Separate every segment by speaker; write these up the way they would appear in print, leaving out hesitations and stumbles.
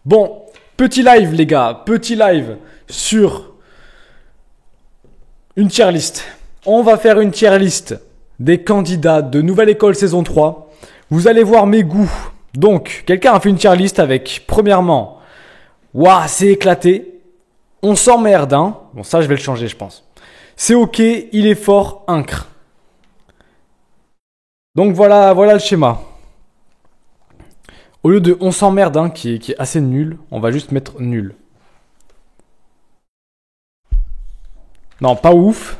Speaker 1: Bon, petit live les gars, petit live sur une tier list. On va faire une tier list des candidats de Nouvelle École saison 3. Vous allez voir mes goûts. Donc, quelqu'un a fait une tier list avec, premièrement, waouh, c'est éclaté. On s'emmerde, hein. Bon, ça, je vais le changer, je pense. C'est ok, il est fort, incre. Donc, voilà le schéma. Au lieu de on s'emmerde, hein, qui est assez nul, on va juste mettre nul. Non, pas ouf.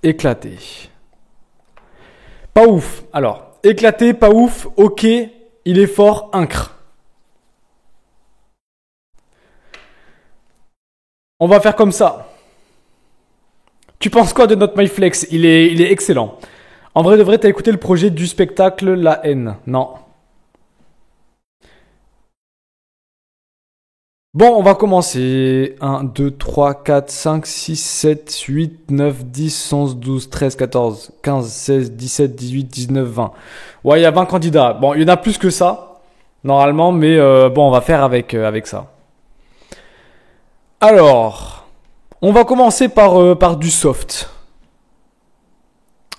Speaker 1: Éclaté. Pas ouf. Alors, éclaté, pas ouf, ok, il est fort, incre. On va faire comme ça. Tu penses quoi de notre MyFlex? Il est excellent. En vrai de vrai, t'as écouté le projet du spectacle La haine? Non. Bon, on va commencer. 1, 2, 3, 4, 5, 6, 7, 8, 9, 10, 11, 12, 13, 14, 15, 16, 17, 18, 19, 20. Ouais, il y a 20 candidats. Bon, il y en a plus que ça, normalement, mais bon, on va faire avec ça. Alors, on va commencer par du soft.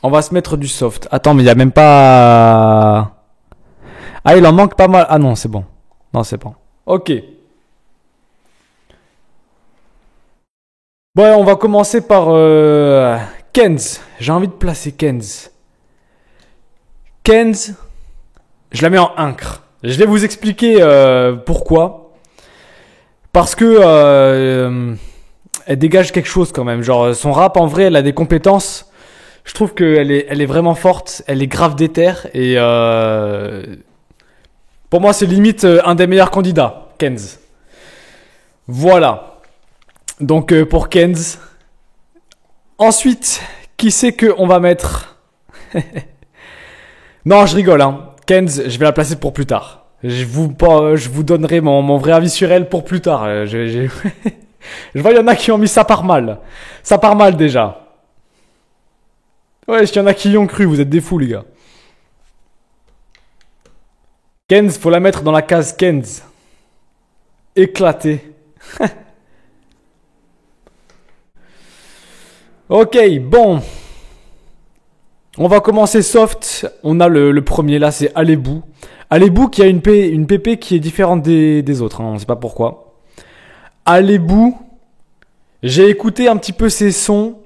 Speaker 1: On va se mettre du soft. Attends, mais il n'y a même pas... Ah, il en manque pas mal. Ah non, c'est bon. Non, c'est bon. Ok. Bon, on va commencer par Kenz. J'ai envie de placer Kenz. Kenz, je la mets en incre. Je vais vous expliquer pourquoi. Parce que elle dégage quelque chose quand même. Genre, son rap, en vrai, elle a des compétences. Je trouve qu'elle est vraiment forte. Elle est grave déter. Et pour moi, c'est limite un des meilleurs candidats, Kenz. Voilà. Donc, pour Kenz. Ensuite, qui c'est qu'on va mettre? Non, je rigole, hein. Kenz, je vais la placer pour plus tard. Je vous donnerai mon vrai avis sur elle pour plus tard. Je vois, il y en a qui ont mis ça par mal. Ça part mal déjà. Ouais, il y en a qui y ont cru, vous êtes des fous, les gars. Kenz, faut la mettre dans la case Kenz. Éclaté. Ok, bon. On va commencer soft. On a le premier là, c'est Alébou. Alébou qui a une PP qui est différente des autres, hein, on ne sait pas pourquoi. Alébou, j'ai écouté un petit peu ses sons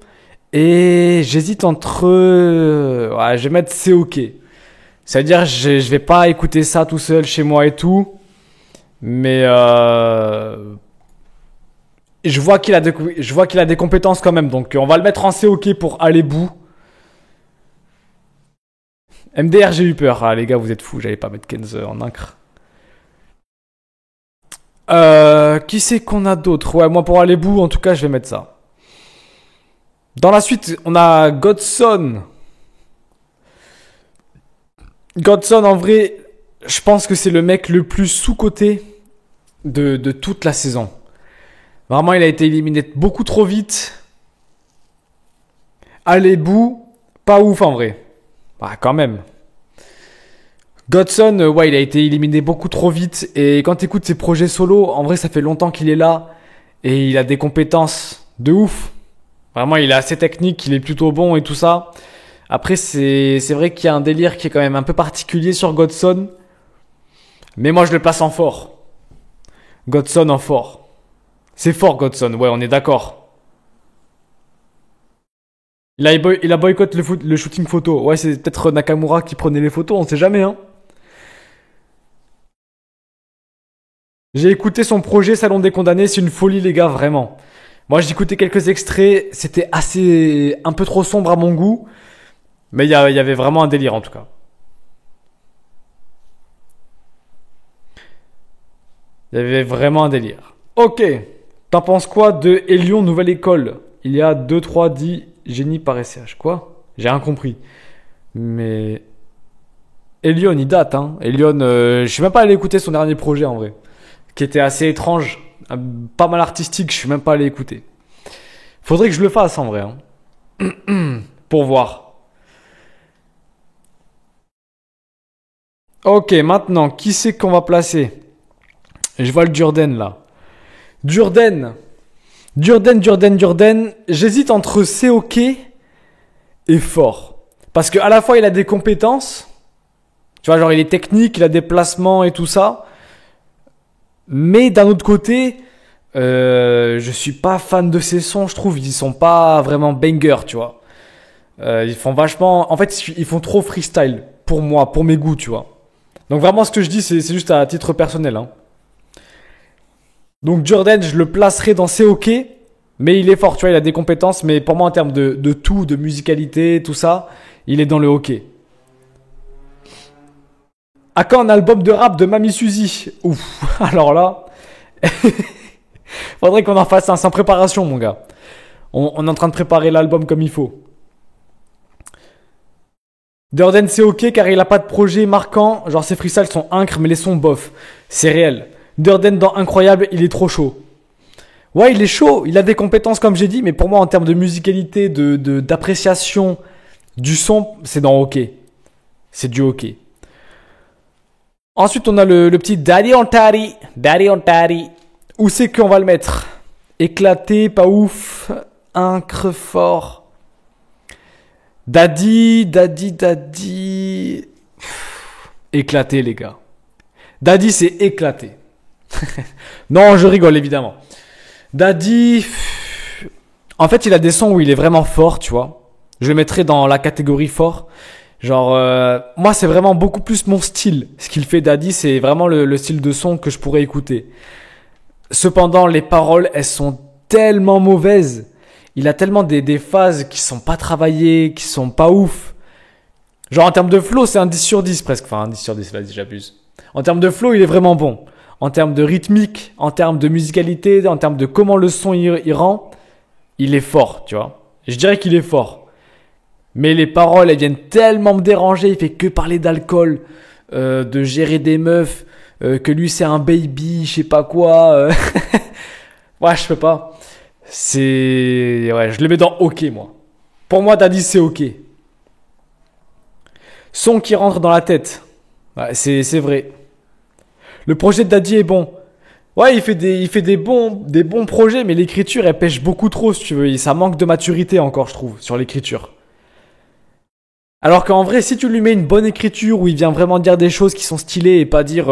Speaker 1: et j'hésite entre... Ouais, je vais mettre c'est ok. C'est-à-dire je vais pas écouter ça tout seul chez moi et tout. Mais je vois qu'il a des compétences quand même. Donc on va le mettre en c'est ok pour Alébou. MDR, j'ai eu peur. Ah les gars, vous êtes fous, j'allais pas mettre Kenz en incre. Qui c'est qu'on a d'autre? Ouais, moi pour Alébou, en tout cas, je vais mettre ça. Dans la suite, on a Godson. Godson, en vrai, je pense que c'est le mec le plus sous-coté de toute la saison. Vraiment, il a été éliminé beaucoup trop vite. Alébou, pas ouf en vrai. Bah, quand même. Godson, ouais, il a été éliminé beaucoup trop vite. Et quand tu écoutes ses projets solo, en vrai, ça fait longtemps qu'il est là. Et il a des compétences de ouf. Vraiment, il est assez technique, il est plutôt bon et tout ça. Après, c'est vrai qu'il y a un délire qui est quand même un peu particulier sur Godson. Mais moi, je le place en fort. Godson en fort. C'est fort, Godson. Ouais, on est d'accord. Il a boycotté le shooting photo. Ouais, c'est peut-être Nakamura qui prenait les photos, on sait jamais, hein. J'ai écouté son projet Salon des condamnés, c'est une folie, les gars, vraiment. Moi, j'ai écouté quelques extraits, c'était assez... un peu trop sombre à mon goût. Mais il y avait vraiment un délire, en tout cas. Il y avait vraiment un délire. Ok. T'en penses quoi de Elion Nouvelle École? Il y a 2-3 10 génie par SCH. Quoi? J'ai rien compris. Mais... Elion, il date, hein. Elion, je suis même pas allé écouter son dernier projet, en vrai. Qui était assez étrange. Pas mal artistique, je suis même pas allé écouter. Faudrait que je le fasse, en vrai, hein. Pour voir. Ok, maintenant, qui c'est qu'on va placer? Je vois le Durden là. Durden. Durden. J'hésite entre c'est ok et fort. Parce que à la fois il a des compétences. Tu vois, genre il est technique, il a des placements et tout ça. Mais d'un autre côté, je suis pas fan de ses sons, je trouve. Ils sont pas vraiment bangers, tu vois. Ils font vachement. En fait, ils font trop freestyle pour moi, pour mes goûts, tu vois. Donc vraiment, ce que je dis, c'est juste à titre personnel. Hein. Donc Jordan, je le placerai dans c'est ok, mais il est fort, tu vois, il a des compétences, mais pour moi, en termes de tout, de musicalité, tout ça, il est dans le ok. À quand un album de rap de Mamie Suzy? Ouf, alors là, faudrait qu'on en fasse un sans préparation, mon gars. On est en train de préparer l'album comme il faut. Durden c'est ok car il a pas de projet marquant, genre ses freestyles sont incres mais les sons bof. C'est réel. Durden dans Incroyable, il est trop chaud. Ouais, il est chaud, il a des compétences comme j'ai dit, mais pour moi en termes de musicalité, d'appréciation du son, c'est dans ok. C'est du ok. Ensuite on a le petit Daddy on Tari. Daddy on Tari. Où c'est qu'on va le mettre? Éclaté, pas ouf, incre fort. Daddy. Éclaté, les gars. Daddy, c'est éclaté. Non, je rigole, évidemment. Daddy, en fait, il a des sons où il est vraiment fort, tu vois. Je le mettrais dans la catégorie fort. Genre, moi, c'est vraiment beaucoup plus mon style. Ce qu'il fait, Daddy, c'est vraiment le style de son que je pourrais écouter. Cependant, les paroles, elles sont tellement mauvaises. Il a tellement des phases qui sont pas travaillées, qui sont pas ouf. Genre en termes de flow, c'est un 10 sur 10 presque. Enfin, un 10 sur 10, vas-y, j'abuse. En termes de flow, il est vraiment bon. En termes de rythmique, en termes de musicalité, en termes de comment le son il rend, il est fort, tu vois. Je dirais qu'il est fort. Mais les paroles, elles viennent tellement me déranger. Il fait que parler d'alcool, de gérer des meufs, que lui c'est un baby, je sais pas quoi. Ouais, je peux pas. C'est... Ouais, je le mets dans OK, moi. Pour moi, Daddy, c'est OK. Son qui rentre dans la tête. Ouais, c'est vrai. Le projet de Daddy est bon. Ouais, il fait des bons projets, mais l'écriture, elle pêche beaucoup trop, si tu veux. Et ça manque de maturité encore, je trouve, sur l'écriture. Alors qu'en vrai, si tu lui mets une bonne écriture où il vient vraiment dire des choses qui sont stylées et pas dire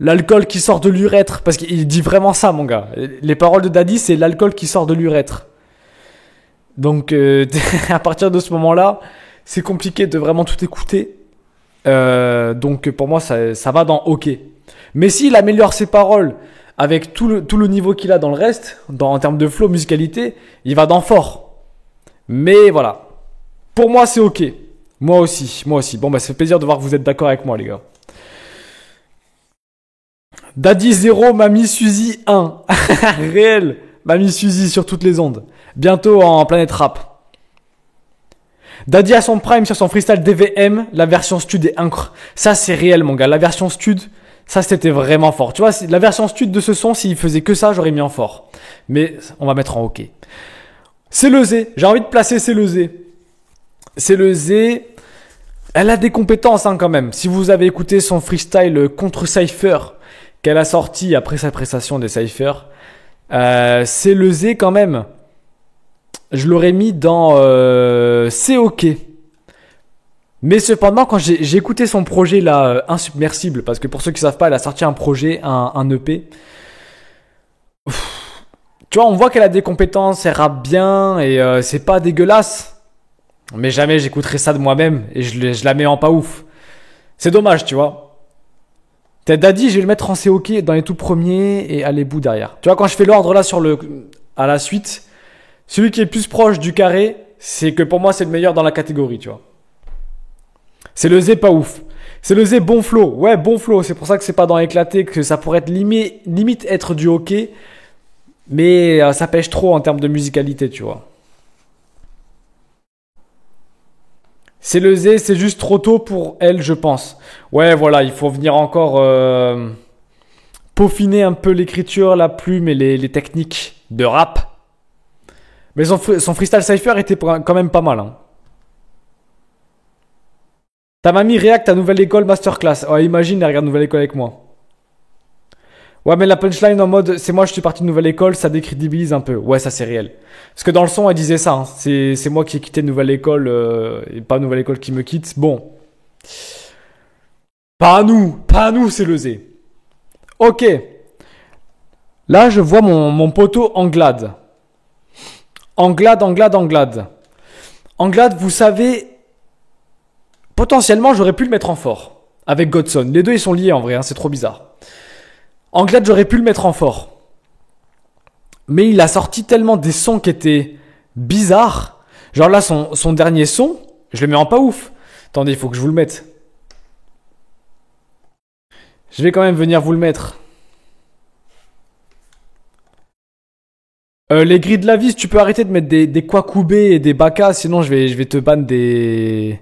Speaker 1: l'alcool qui sort de l'urètre, parce qu'il dit vraiment ça, mon gars. Les paroles de Daddy, c'est l'alcool qui sort de l'urètre. Donc, à partir de ce moment-là, c'est compliqué de vraiment tout écouter. Donc, pour moi, ça va dans OK. Mais s'il améliore ses paroles avec tout le niveau qu'il a dans le reste, en termes de flow, musicalité, il va dans fort. Mais voilà. Pour moi, c'est OK. Moi aussi. Bon, bah, ça fait plaisir de voir que vous êtes d'accord avec moi, les gars. Daddy 0, Mamie Suzy 1. Réel. Mamie Suzy sur toutes les ondes. Bientôt en planète rap. Daddy a son prime sur son freestyle DVM. La version stud est incre. Ça, c'est réel, mon gars. La version stud, ça, c'était vraiment fort. Tu vois, la version stud de ce son, s'il faisait que ça, j'aurais mis en fort. Mais on va mettre en OK. C'est le Z. J'ai envie de placer C'est le Z. C'est le Z. Elle a des compétences hein, quand même. Si vous avez écouté son freestyle contre Cypher qu'elle a sorti après sa prestation des Cypher, c'est le Z quand même. Je l'aurais mis dans c'est OK. Mais cependant, quand j'ai écouté son projet là, Insubmersible, parce que pour ceux qui savent pas, elle a sorti un projet, un EP. Tu vois, on voit qu'elle a des compétences, elle rappe bien et c'est pas dégueulasse. Mais jamais j'écouterai ça de moi-même et je la mets en pas ouf. C'est dommage, tu vois. Ted Daddy, je vais le mettre en c'est OK dans les tout premiers et à les bouts derrière. Tu vois, quand je fais l'ordre là à la suite, celui qui est plus proche du carré, c'est que pour moi c'est le meilleur dans la catégorie, tu vois. C'est le Z pas ouf. C'est le Z bon flow. Ouais, bon flow. C'est pour ça que c'est pas dans éclaté, que ça pourrait être limite être du OK. Mais ça pêche trop en termes de musicalité, tu vois. C'est le Z, c'est juste trop tôt pour elle, je pense. Ouais, voilà, il faut venir encore peaufiner un peu l'écriture, la plume et les techniques de rap. Mais son freestyle cypher était quand même pas mal. Hein. Ta mamie React à Nouvelle École Masterclass. Ouais, imagine, elle regarde Nouvelle École avec moi. Ouais, mais la punchline en mode c'est moi, je suis parti de Nouvelle École, ça décrédibilise un peu. Ouais, ça c'est réel. Parce que dans le son, elle disait ça. Hein. C'est moi qui ai quitté Nouvelle École et pas Nouvelle École qui me quitte. Bon. Pas à nous, c'est le Z. Ok. Là, je vois mon poteau Anglade. Anglade. Anglade, vous savez, potentiellement, j'aurais pu le mettre en fort avec Godson. Les deux, ils sont liés en vrai, hein, c'est trop bizarre. Anglade, j'aurais pu le mettre en fort. Mais il a sorti tellement des sons qui étaient bizarres. Genre là, son dernier son, je le mets en pas ouf. Attendez, il faut que je vous le mette. Je vais quand même venir vous le mettre. Les grilles de la vis, tu peux arrêter de mettre des Kwakubé et des Baka, sinon je vais te ban du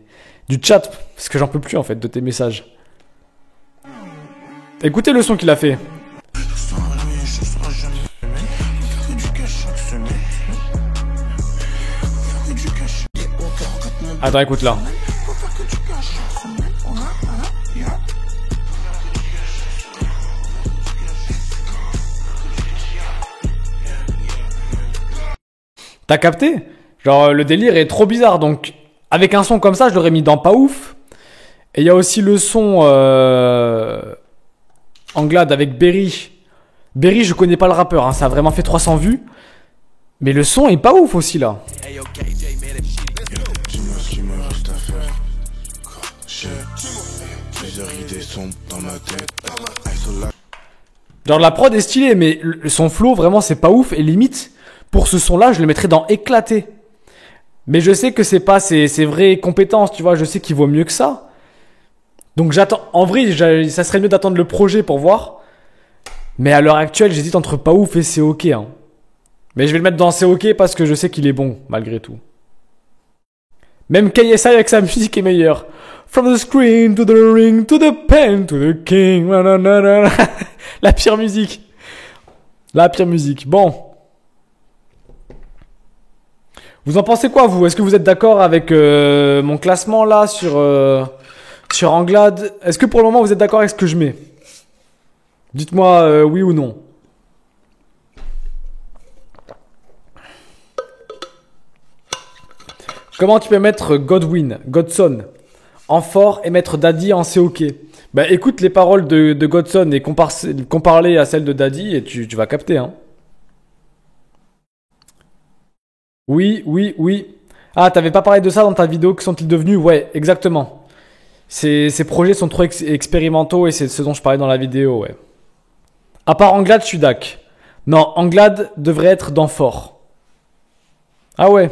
Speaker 1: chat, parce que j'en peux plus en fait de tes messages. Écoutez le son qu'il a fait. Attends, écoute là. T'as capté? Genre le délire est trop bizarre, donc avec un son comme ça je l'aurais mis dans pas ouf. Et il y a aussi le son Anglade avec Berry. Berry, je connais pas le rappeur, hein, ça a vraiment fait 300 vues. Mais le son est pas ouf aussi là. Genre la prod est stylée, mais son flow vraiment c'est pas ouf et limite. Pour ce son-là, je le mettrais dans éclaté. Mais je sais que c'est pas ses vraies compétences, tu vois. Je sais qu'il vaut mieux que ça. Donc j'attends. En vrai, ça serait mieux d'attendre le projet pour voir. Mais à l'heure actuelle, j'hésite entre pas ouf et c'est ok. Hein. Mais je vais le mettre dans c'est ok parce que je sais qu'il est bon, malgré tout. Même KSI avec sa musique est meilleure. From the screen to the ring to the pen to the king. La pire musique. La pire musique. Bon. Vous en pensez quoi, vous? Est-ce que vous êtes d'accord avec mon classement là sur Anglade? Est-ce que pour le moment vous êtes d'accord avec ce que je mets? Dites-moi oui ou non. Comment tu peux mettre Godson en fort et mettre Daddy en c'est ok? Bah écoute les paroles de Godson et compare-les à celles de Daddy et tu vas capter, hein. Oui. Ah, t'avais pas parlé de ça dans ta vidéo, que sont-ils devenus? Ouais, exactement. Ces projets sont trop expérimentaux et c'est ce dont je parlais dans la vidéo, ouais. À part Anglade, je suis d'ac. Non, Anglade devrait être dans fort. Ah ouais.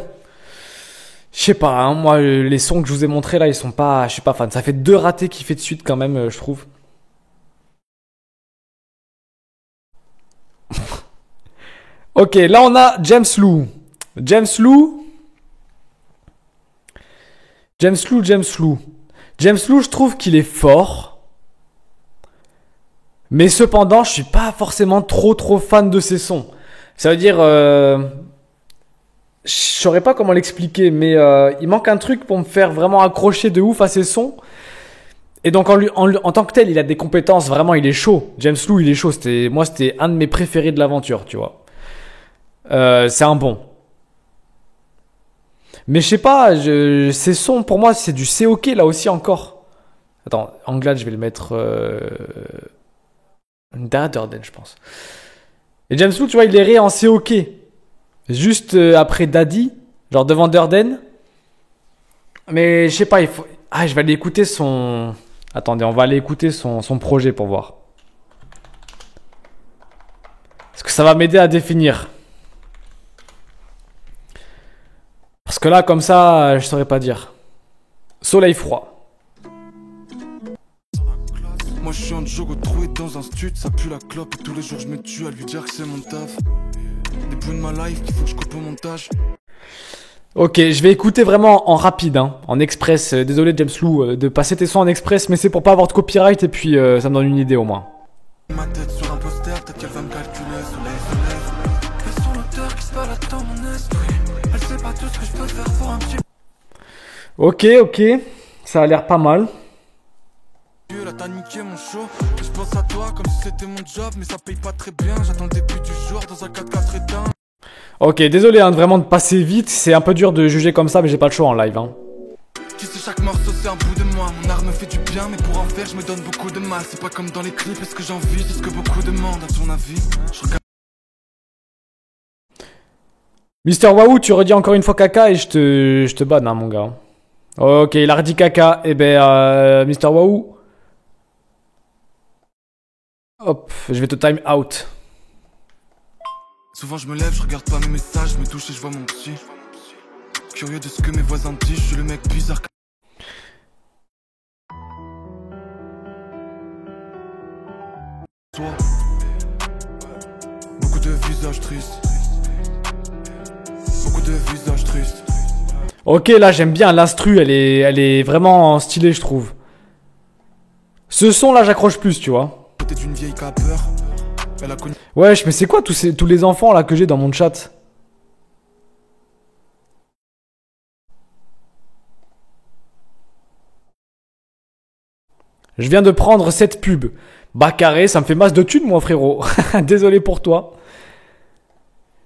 Speaker 1: Je sais pas, hein, moi les sons que je vous ai montrés là, ils sont pas, je suis pas fan. Ça fait 2 ratés qu'il fait de suite quand même, je trouve. Ok, là on a James Lou. James Lou, je trouve qu'il est fort. Mais cependant, je suis pas forcément trop fan de ses sons. Ça veut dire, je saurais pas comment l'expliquer, mais il manque un truc pour me faire vraiment accrocher de ouf à ses sons. Et donc en tant que tel, il a des compétences, vraiment, il est chaud. James Lou, il est chaud. C'était un de mes préférés de l'aventure, tu vois. C'est un bon. Mais je sais pas, ces sons, pour moi, c'est du C-OK là aussi encore. Attends, Anglade, je vais le mettre derrière Durden, je pense. Et James Lou, tu vois, il est ré en C-OK. Juste après Daddy, genre devant Durden. Mais je sais pas, il faut... Ah, je vais aller écouter son... Attendez, on va aller écouter son projet pour voir. Parce que ça va m'aider à définir. Parce que là, comme ça, je saurais pas dire. Soleil froid.
Speaker 2: Moi je suis en jogo troué dans un stud, ça pue la clope et tous les jours je me tue à lui dire que c'est mon taf. Des bouts de ma life qu'il faut que je coupe au montage.
Speaker 1: Ok, je vais écouter vraiment en rapide, hein, en express. Désolé James Lou de passer tes sons en express, mais c'est pour pas avoir de copyright et puis ça me donne une idée au moins.
Speaker 2: Ma tête sur un poster, peut-être qu'elle va me calculer. Soleil. Et son odeur qui se balade dans mon esprit. Elle sait pas tout ce que je peux faire pour un petit.
Speaker 1: Ok. Ça a l'air pas mal.
Speaker 2: Là t'as niqué mon show. Je pense à toi comme si c'était mon job, mais ça paye pas très bien. J'attends le début du jour dans un 4x4 éteint.
Speaker 1: Ok, désolé hein, vraiment de passer vite. C'est un peu dur de juger comme ça, mais j'ai pas le choix en live. Hein.
Speaker 2: Tu sais, chaque morceau c'est un bout de moi. Mon art me fait du bien, mais pour en faire, je me donne beaucoup de mal. C'est pas comme dans les clips, est-ce que j'en vis? C'est ce que beaucoup demandent, à ton avis. Je regarde.
Speaker 1: Mister Waouh, tu redis encore une fois caca et je te banne, hein, mon gars. Ok, il a redit caca. Eh ben, Mister Waouh. Hop, je vais te time out.
Speaker 2: Souvent je me lève, je regarde pas mes messages, je me touche et je vois mon psy. Curieux de ce que mes voisins disent, je suis le mec bizarre. Toi, beaucoup de visages tristes. Beaucoup de visages tristes.
Speaker 1: Ok, là j'aime bien l'instru, elle est vraiment stylée, je trouve. Ce son là, j'accroche plus, tu vois.
Speaker 2: Peut-être une vieille qui a peur. Elle a connu.
Speaker 1: Wesh, mais c'est quoi tous les enfants là que j'ai dans mon chat? Je viens de prendre cette pub. Bah carré, ça me fait masse de thunes, moi frérot. Désolé pour toi.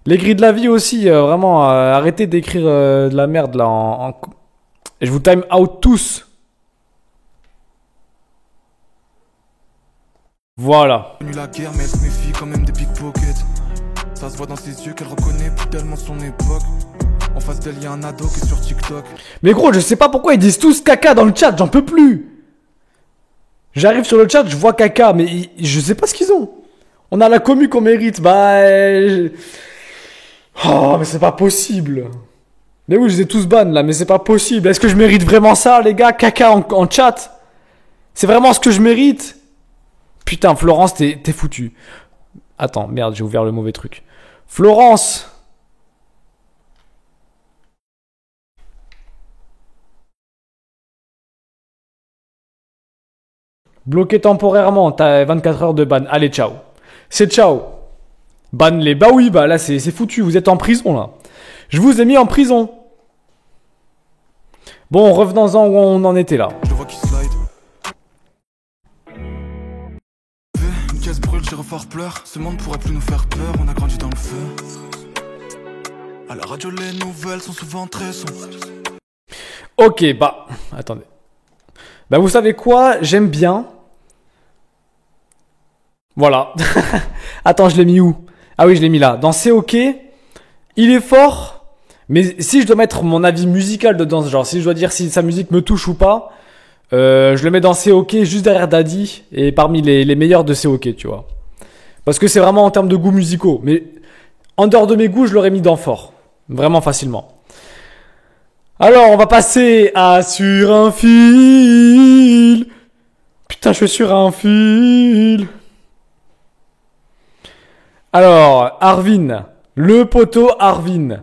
Speaker 1: Les grilles de la vie aussi, vraiment, arrêtez d'écrire de la merde là. Je vous time out tous. Voilà.
Speaker 2: La guerre, mais elle se méfie quand même des pickpockets. Ça se voit dans ses yeux qu'elle reconnaît plus tellement son époque. En face d'elle, y a un ado qui est sur TikTok.
Speaker 1: Mais gros, je sais pas pourquoi ils disent tous caca dans le chat, j'en peux plus. J'arrive sur le chat, je vois caca, mais je sais pas ce qu'ils ont. On a la commu qu'on mérite, bah... Oh, mais c'est pas possible. Mais oui, je les ai tous ban là, mais c'est pas possible. Est-ce que je mérite vraiment ça, les gars? Caca en chat? C'est vraiment ce que je mérite? Putain, Florence, t'es foutu. Attends, merde, j'ai ouvert le mauvais truc. Florence! Bloqué temporairement, t'as 24 heures de ban. Allez, ciao. C'est ciao. Ban les. Bah oui, bah là, c'est foutu. Vous êtes en prison, là. Je vous ai mis en prison. Bon, revenons-en où on en était, là.
Speaker 2: Je le vois qui slide. Une caisse brûle, Girofard pleure. Ce monde pourrait plus nous faire peur, on a grandi dans le feu. À la radio, les nouvelles sont souvent très sombres.
Speaker 1: Ok, bah... Attendez. Bah vous savez quoi? J'aime bien. Voilà. Attends, je l'ai mis où? Ah oui, je l'ai mis là. Dans C'est OK. Il est fort. Mais si je dois mettre mon avis musical dedans, genre si je dois dire si sa musique me touche ou pas, je le mets dans C'est OK juste derrière Daddy et parmi les meilleurs de C'est OK, tu vois. Parce que c'est vraiment en termes de goûts musicaux. Mais en dehors de mes goûts, je l'aurais mis dans Fort. Vraiment facilement. Alors, on va passer à Sur un fil. Putain, je suis sur un fil. Alors, Arvin. Le poteau Arvin.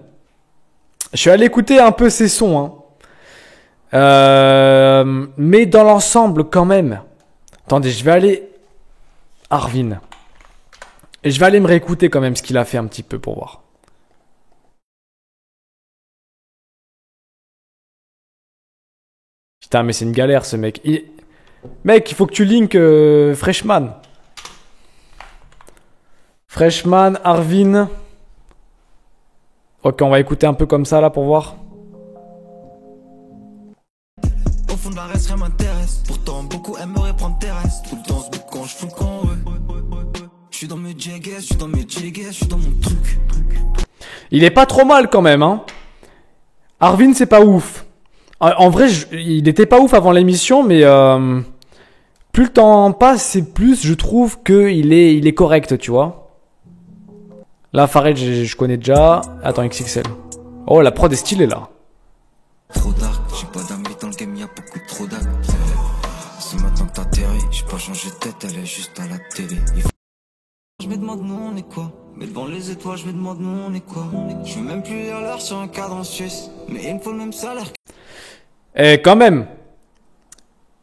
Speaker 1: Je suis allé écouter un peu ses sons. Hein. Mais dans l'ensemble, quand même. Attendez, je vais aller... Arvin. Et je vais aller me réécouter quand même ce qu'il a fait un petit peu pour voir. Putain, mais c'est une galère ce mec. Mec, il faut que tu links Freshman. Freshman, Arvin. Ok, on va écouter un peu comme ça là pour voir.
Speaker 3: Au fond de la reste, rien m'intéresse. Pourtant, beaucoup aimeraient prendre tes restes. Tout le temps, ce quand je fous quand je suis dans mes jagges, je suis dans mes jagges, je suis dans mon truc.
Speaker 1: Il est pas trop mal quand même, hein. Arvin, c'est pas ouf. En vrai, il était pas ouf avant l'émission, mais plus le temps passe, c'est plus, je trouve qu'il est correct, tu vois. Là, Farid, je connais déjà. Attends, XXL. Oh, la prod est stylée, là.
Speaker 3: Trop dark, j'ai pas d'amis dans le game, y'a beaucoup trop d'actes. C'est maintenant que t'atterris, j'ai pas changé de tête, elle est juste à la télé. Je me demande nous on est quoi. Mais devant les étoiles, je me demande nous on est quoi. Je veux même plus lire l'heure sur un cadre en Suisse. Mais il me faut le même salaire.
Speaker 1: Eh, quand même.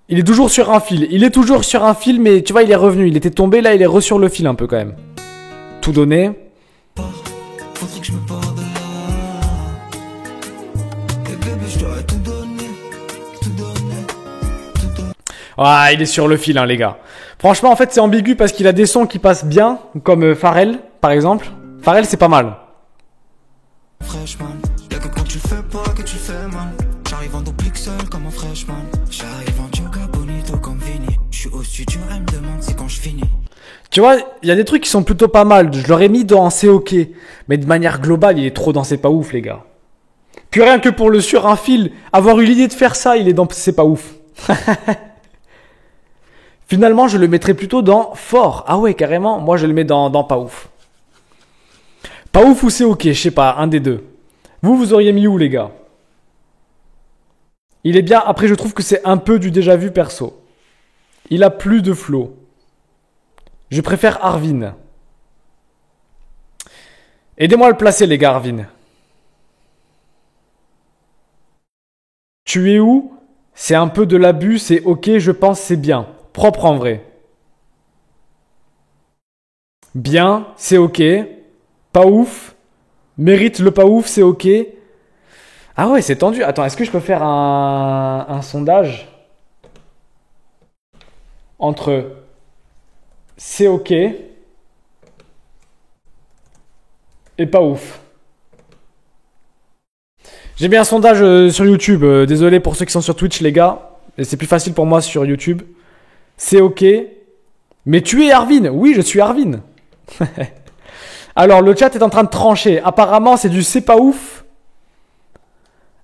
Speaker 1: Il est toujours sur un fil. Il est toujours sur un fil, mais tu vois, il est revenu. Il était tombé, là, il est sur le fil un peu quand même. Tout donné.
Speaker 3: Faudrait que je me barre de là. Et bébé, je dois tout donner, tout donner.
Speaker 1: Ah, il est sur le fil, hein, les gars. Franchement, en fait, c'est ambigu parce qu'il a des sons qui passent bien, comme Pharrell, par exemple. Pharrell, c'est pas mal.
Speaker 3: Freshman, y'a que quand tu le fais pas que tu le fais mal. J'arrive en double pixel comme un freshman. J'arrive en yoga bonito comme Vinny. J'suis au studio, elle me demande c'est quand je finis.
Speaker 1: Tu vois, il y a des trucs qui sont plutôt pas mal. Je l'aurais mis dans C'est OK. Mais de manière globale, il est trop dans C'est pas ouf, les gars. Puis rien que pour le sur un fil, avoir eu l'idée de faire ça, il est dans C'est pas ouf. Finalement, je le mettrais plutôt dans Fort. Ah ouais, carrément. Moi, je le mets dans Pas ouf. Pas ouf ou C'est OK, je sais pas, un des deux. Vous auriez mis où, les gars? Il est bien. Après, je trouve que c'est un peu du déjà vu perso. Il a plus de flow. Je préfère Arvin. Aidez-moi à le placer, les gars, Arvin. Tu es où? C'est un peu de l'abus, c'est OK, je pense c'est bien. Propre en vrai. Bien, c'est OK. Pas ouf. Mérite le pas ouf, c'est OK. Ah ouais, c'est tendu. Attends, est-ce que je peux faire un sondage entre c'est OK et pas ouf? J'ai mis un sondage sur YouTube. Désolé pour ceux qui sont sur Twitch, les gars. Et c'est plus facile pour moi sur YouTube. C'est OK. Mais tu es Arvin. Oui, je suis Arvin. Alors, le chat est en train de trancher. Apparemment, c'est du c'est pas ouf.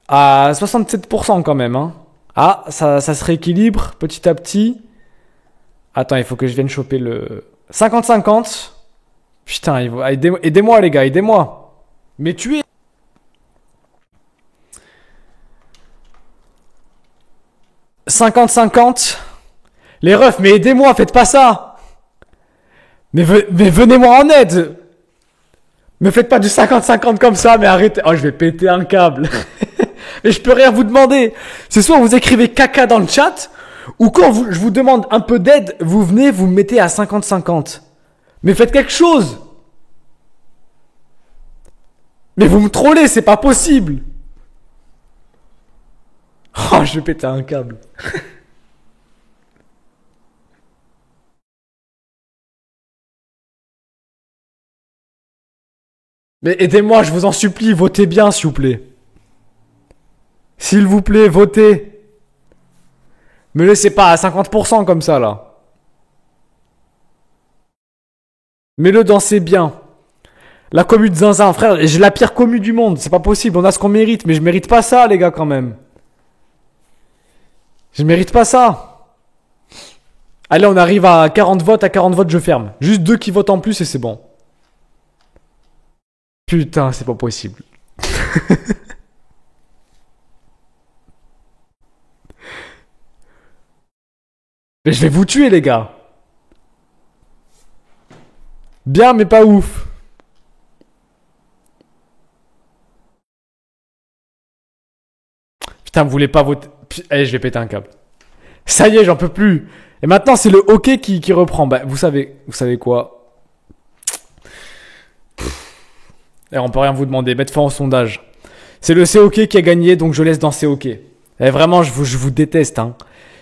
Speaker 1: À 67% quand même. Hein. Ah, ça se rééquilibre petit à petit. Attends, il faut que je vienne choper le... 50-50. Putain, aidez-moi les gars, aidez-moi. Mais tu es... 50-50. Les refs, mais aidez-moi, faites pas ça. Mais venez-moi en aide. Me faites pas du 50-50 comme ça, mais arrêtez. Oh, je vais péter un câble. Mais je peux rien vous demander. C'est soit vous écrivez caca dans le chat, ou quand je vous demande un peu d'aide, vous venez, vous me mettez à 50-50. Mais faites quelque chose. Mais vous me trollez, c'est pas possible. Oh, je vais péter un câble. Mais aidez-moi, je vous en supplie, votez bien, s'il vous plaît. S'il vous plaît, votez. Me laissez pas à 50% comme ça, là. Mets-le dans C'est bien. La commu de Zinzin, frère, j'ai la pire commu du monde. C'est pas possible, on a ce qu'on mérite. Mais je mérite pas ça, les gars, quand même. Je mérite pas ça. Allez, on arrive à 40 votes. À 40 votes, je ferme. Juste 2 qui votent en plus et c'est bon. Putain, c'est pas possible. Mais je vais vous tuer, les gars. Bien, mais pas ouf. Putain, vous voulez pas voter. Allez, je vais péter un câble. Ça y est, j'en peux plus. Et maintenant, c'est le OK qui reprend. Bah, vous savez quoi? Et on peut rien vous demander. Mettre fin au sondage. C'est le C'est OK qui a gagné, donc je laisse dans C'est OK. Et vraiment, je vous déteste. Hein.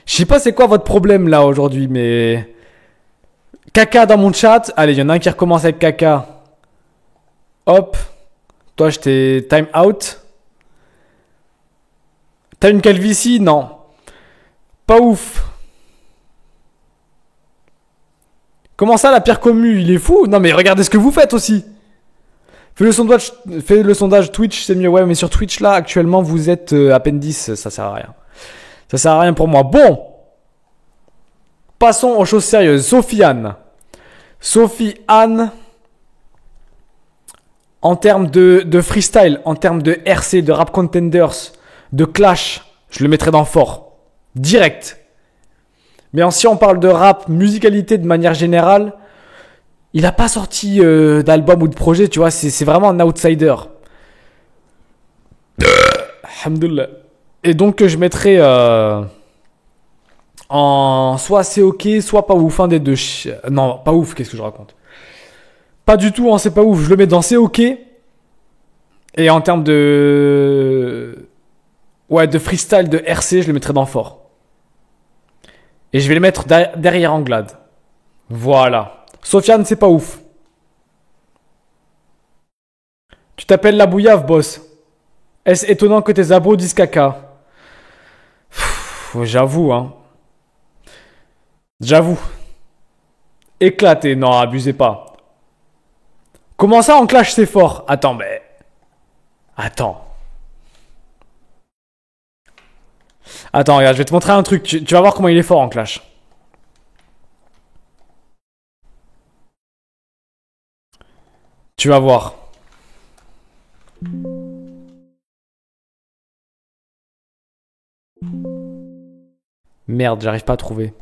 Speaker 1: Je sais pas c'est quoi votre problème là aujourd'hui, mais... Caca dans mon chat. Allez, il y en a un qui recommence avec caca. Hop. Toi, je t'ai time out. T'as une calvitie? Non. Pas ouf. Comment ça, la pire commu? Il est fou? Non, mais regardez ce que vous faites aussi. Fais le sondage Twitch, c'est mieux. Ouais, mais sur Twitch, là, actuellement, vous êtes à peine 10. Ça sert à rien. Ça sert à rien pour moi. Bon. Passons aux choses sérieuses. Sophie-Anne. Sophie-Anne. En termes de freestyle, en termes de RC, de Rap Contenders, de Clash, je le mettrais dans Fort. Direct. Mais si on parle de rap, musicalité de manière générale, il n'a pas sorti d'album ou de projet, tu vois, c'est vraiment un outsider. Alhamdoulilah. Et donc je mettrais en soit C'est OK, soit pas ouf, un des deux. Non, pas ouf, qu'est-ce que je raconte? Pas du tout, hein, c'est pas ouf. Je le mets dans C'est OK. Et en termes de freestyle, de RC, je le mettrais dans Fort. Et je vais le mettre derrière Anglade. Voilà. Sofiane, c'est pas ouf. Tu t'appelles la bouillave, boss. Est-ce étonnant que tes abos disent caca? J'avoue, hein. J'avoue. Éclaté. Non, abusez pas. Comment ça en clash c'est fort? Attends, mais... Attends. Attends, regarde, je vais te montrer un truc. Tu vas voir comment il est fort en clash. Tu vas voir. Merde, j'arrive pas à trouver.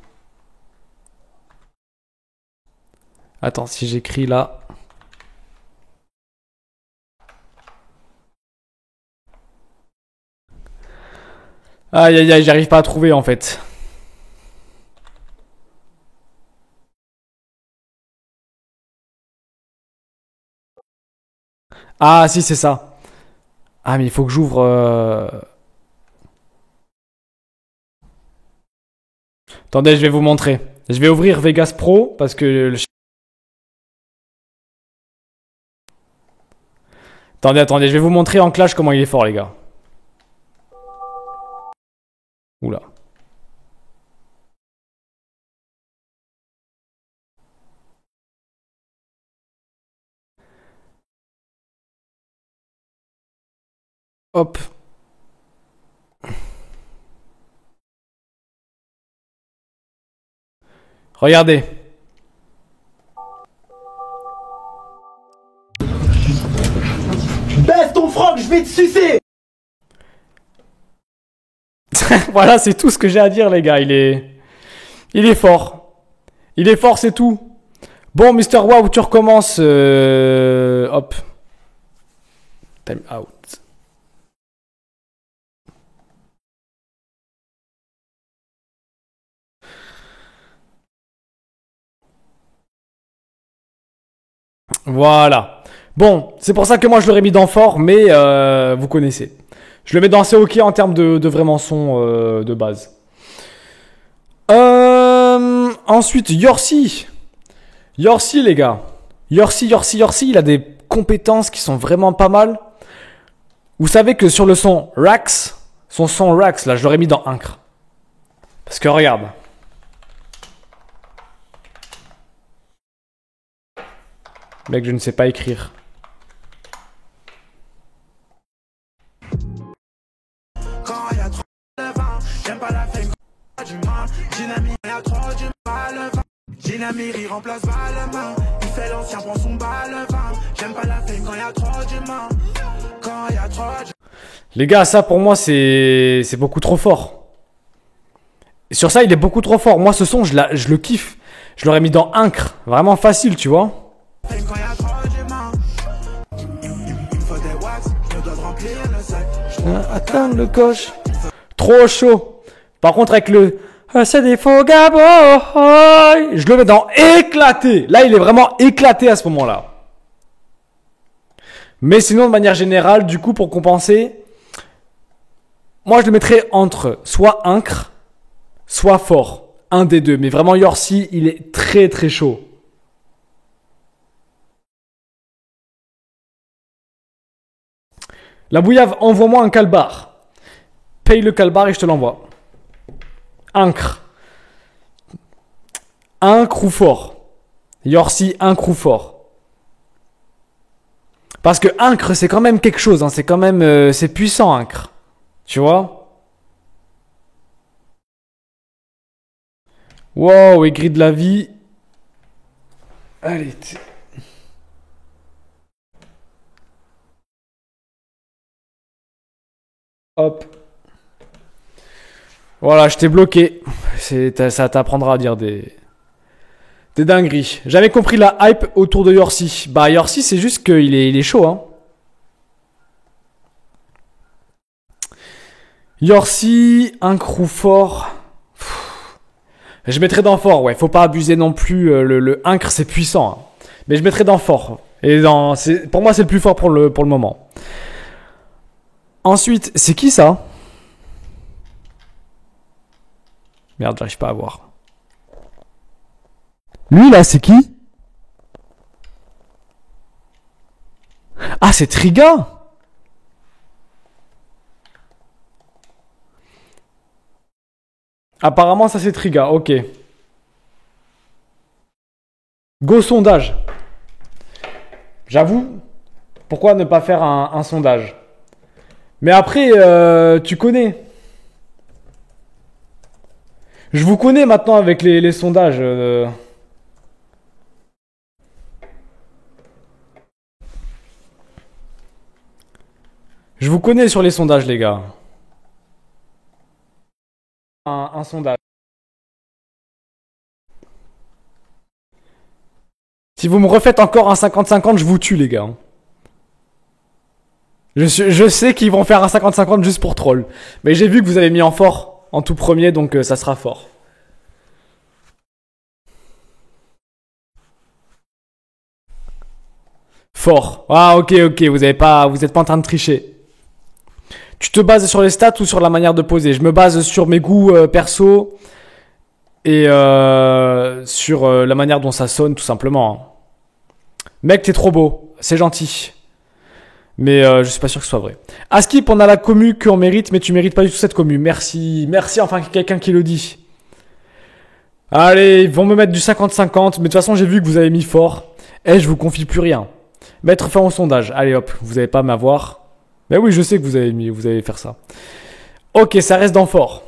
Speaker 1: Attends, si j'écris là... Aïe aïe aïe, j'arrive pas à trouver en fait. Ah si, c'est ça. Ah mais il faut que j'ouvre... Attendez, je vais vous montrer. Je vais ouvrir Vegas Pro parce que... Attendez, je vais vous montrer en clash comment il est fort les gars. Oula. Hop. Regardez.
Speaker 4: Baisse ton froc, je vais te sucer.
Speaker 1: Voilà, c'est tout ce que j'ai à dire les gars. Il est fort. Il est fort, c'est tout. Bon, Mister Wow, tu recommences. Hop. Time out. Voilà. Bon, c'est pour ça que moi je l'aurais mis dans fort, mais vous connaissez. Je le mets dans assez ok en termes de vraiment son de base. Ensuite, Yorsi. Yorsi, les gars. Yorsi, il a des compétences qui sont vraiment pas mal. Vous savez que sur le son Rax, son son Rax, là, je l'aurais mis dans Incre. Parce que regarde. Mec, je ne sais pas écrire.
Speaker 2: Dynamiri remplace Balmain. Il fait l'ancien, prend son balvin. J'aime pas la fame quand y a trop d'humains. Quand y a trop de...
Speaker 1: Les gars, ça pour moi c'est beaucoup trop fort. Et sur ça, il est beaucoup trop fort. Moi, ce son, je le kiffe. Je l'aurais mis dans Incre. Vraiment facile, tu vois.
Speaker 2: Quand y a trop d'humains. Il me faut des wax, je dois remplir le sac.
Speaker 1: Atteindre le coche. Trop chaud. Par contre, avec le... C'est des faux gabots. Je le mets dans éclaté. Là, il est vraiment éclaté à ce moment-là. Mais sinon, de manière générale, du coup, pour compenser, moi, je le mettrais entre soit Incre, soit fort. Un des deux. Mais vraiment, Yorsi, il est très, très chaud. La bouillave, envoie-moi un calbar. Paye le calbar et je te l'envoie. Incre. Incre ou fort. Yorsi, Incre ou fort. Parce que Incre, c'est quand même quelque chose. Hein. C'est quand même... c'est puissant, Incre. Tu vois? Wow, aigri de la vie. Allez. Hop. Voilà, je t'ai bloqué. Ça t'apprendra à dire des dingueries. J'avais compris la hype autour de Yorsi. Bah, Yorsi, c'est juste qu'il est chaud, hein. Yorsi, un crew fort. Je mettrais dans fort, ouais. Faut pas abuser non plus. Le incre, c'est puissant. Hein. Mais je mettrais dans fort. Et pour moi, c'est le plus fort pour le moment. Ensuite, c'est qui ça? Merde, j'arrive pas à voir. Lui là, c'est qui? Ah, c'est Triga. Apparemment, ça c'est Triga, ok. Go sondage. J'avoue, pourquoi ne pas faire un sondage? Mais après, tu connais. Je vous connais maintenant avec les sondages. Je vous connais sur les sondages, les gars. Un sondage. Si vous me refaites encore un 50-50, je vous tue, les gars. Je sais qu'ils vont faire un 50-50 juste pour troll. Mais j'ai vu que vous avez mis en fort en tout premier, donc ça sera fort. Fort. Ah, ok, vous êtes pas en train de tricher. Tu te bases sur les stats ou sur la manière de poser? Je me base sur mes goûts perso et sur la manière dont ça sonne, tout simplement. Mec, t'es trop beau. C'est gentil. Mais je suis pas sûr que ce soit vrai. Askip, on a la commu qu'on mérite, mais tu mérites pas du tout cette commu. Merci. Merci, enfin, quelqu'un qui le dit. Allez, ils vont me mettre du 50-50, mais de toute façon, j'ai vu que vous avez mis fort. Et je vous confie plus rien. Mettre fin au sondage. Allez hop, vous n'allez pas m'avoir. Mais oui, je sais que vous allez faire ça. Ok, ça reste dans fort.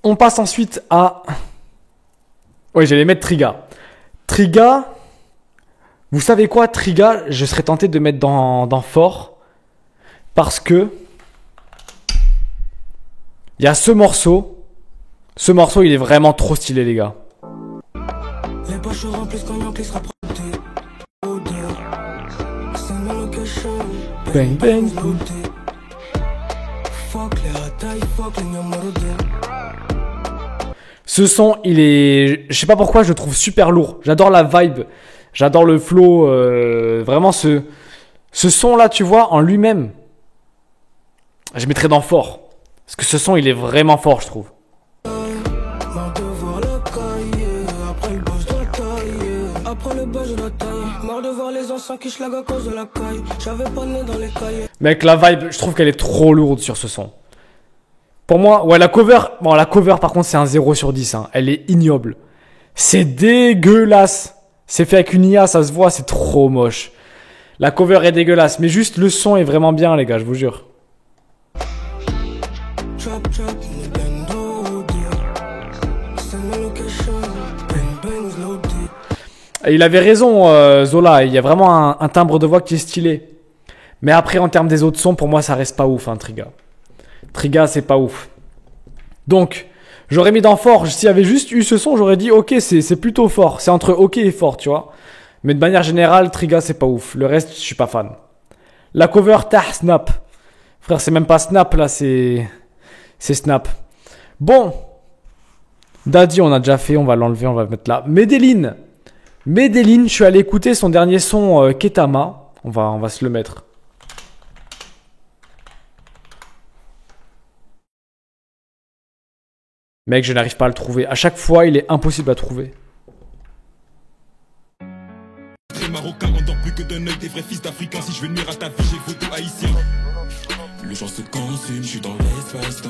Speaker 1: On passe ensuite à... Oui, j'allais mettre Triga. Triga, vous savez quoi, Triga, je serais tenté de mettre dans fort. Parce que... il y a ce morceau. Ce morceau, il est vraiment trop stylé, les gars.
Speaker 3: Les poches remplissent quand l'enclis sera prêté.
Speaker 1: Bang bang. Ce son, il est... je sais pas pourquoi, je le trouve super lourd. J'adore la vibe. J'adore le flow. Vraiment, ce son-là, tu vois, en lui-même, je mettrais dans fort. Parce que ce son, il est vraiment fort, je trouve. Mec, la vibe, je trouve qu'elle est trop lourde sur ce son. Pour moi, ouais, la cover, bon, la cover par contre, c'est un 0 sur 10. Hein. Elle est ignoble. C'est dégueulasse. C'est fait avec une IA, ça se voit, c'est trop moche. La cover est dégueulasse, mais juste le son est vraiment bien, les gars, je vous jure. Et il avait raison, Zola. Il y a vraiment un timbre de voix qui est stylé. Mais après, en termes des autres sons, pour moi, ça reste pas ouf, hein, Triga. Triga, c'est pas ouf. Donc, j'aurais mis dans fort. S'il y avait juste eu ce son, j'aurais dit, ok, c'est plutôt fort. C'est entre ok et fort, tu vois. Mais de manière générale, Triga, c'est pas ouf. Le reste, je suis pas fan. La cover, Tah Snap. Frère, c'est même pas Snap, là, c'est Snap. Bon. Daddy, on a déjà fait, on va l'enlever, on va le mettre là. Medellin, je suis allé écouter son dernier son Ketama. On va se le mettre. Mec, je n'arrive pas à le trouver. À chaque fois, il est impossible à trouver.
Speaker 5: Les Marocains n'endorment plus que d'un œil des vrais fils d'Africains. Si je veux nuire à ta vie, j'ai photo haïtien. Le genre se consume, je suis dans l'espace-temps.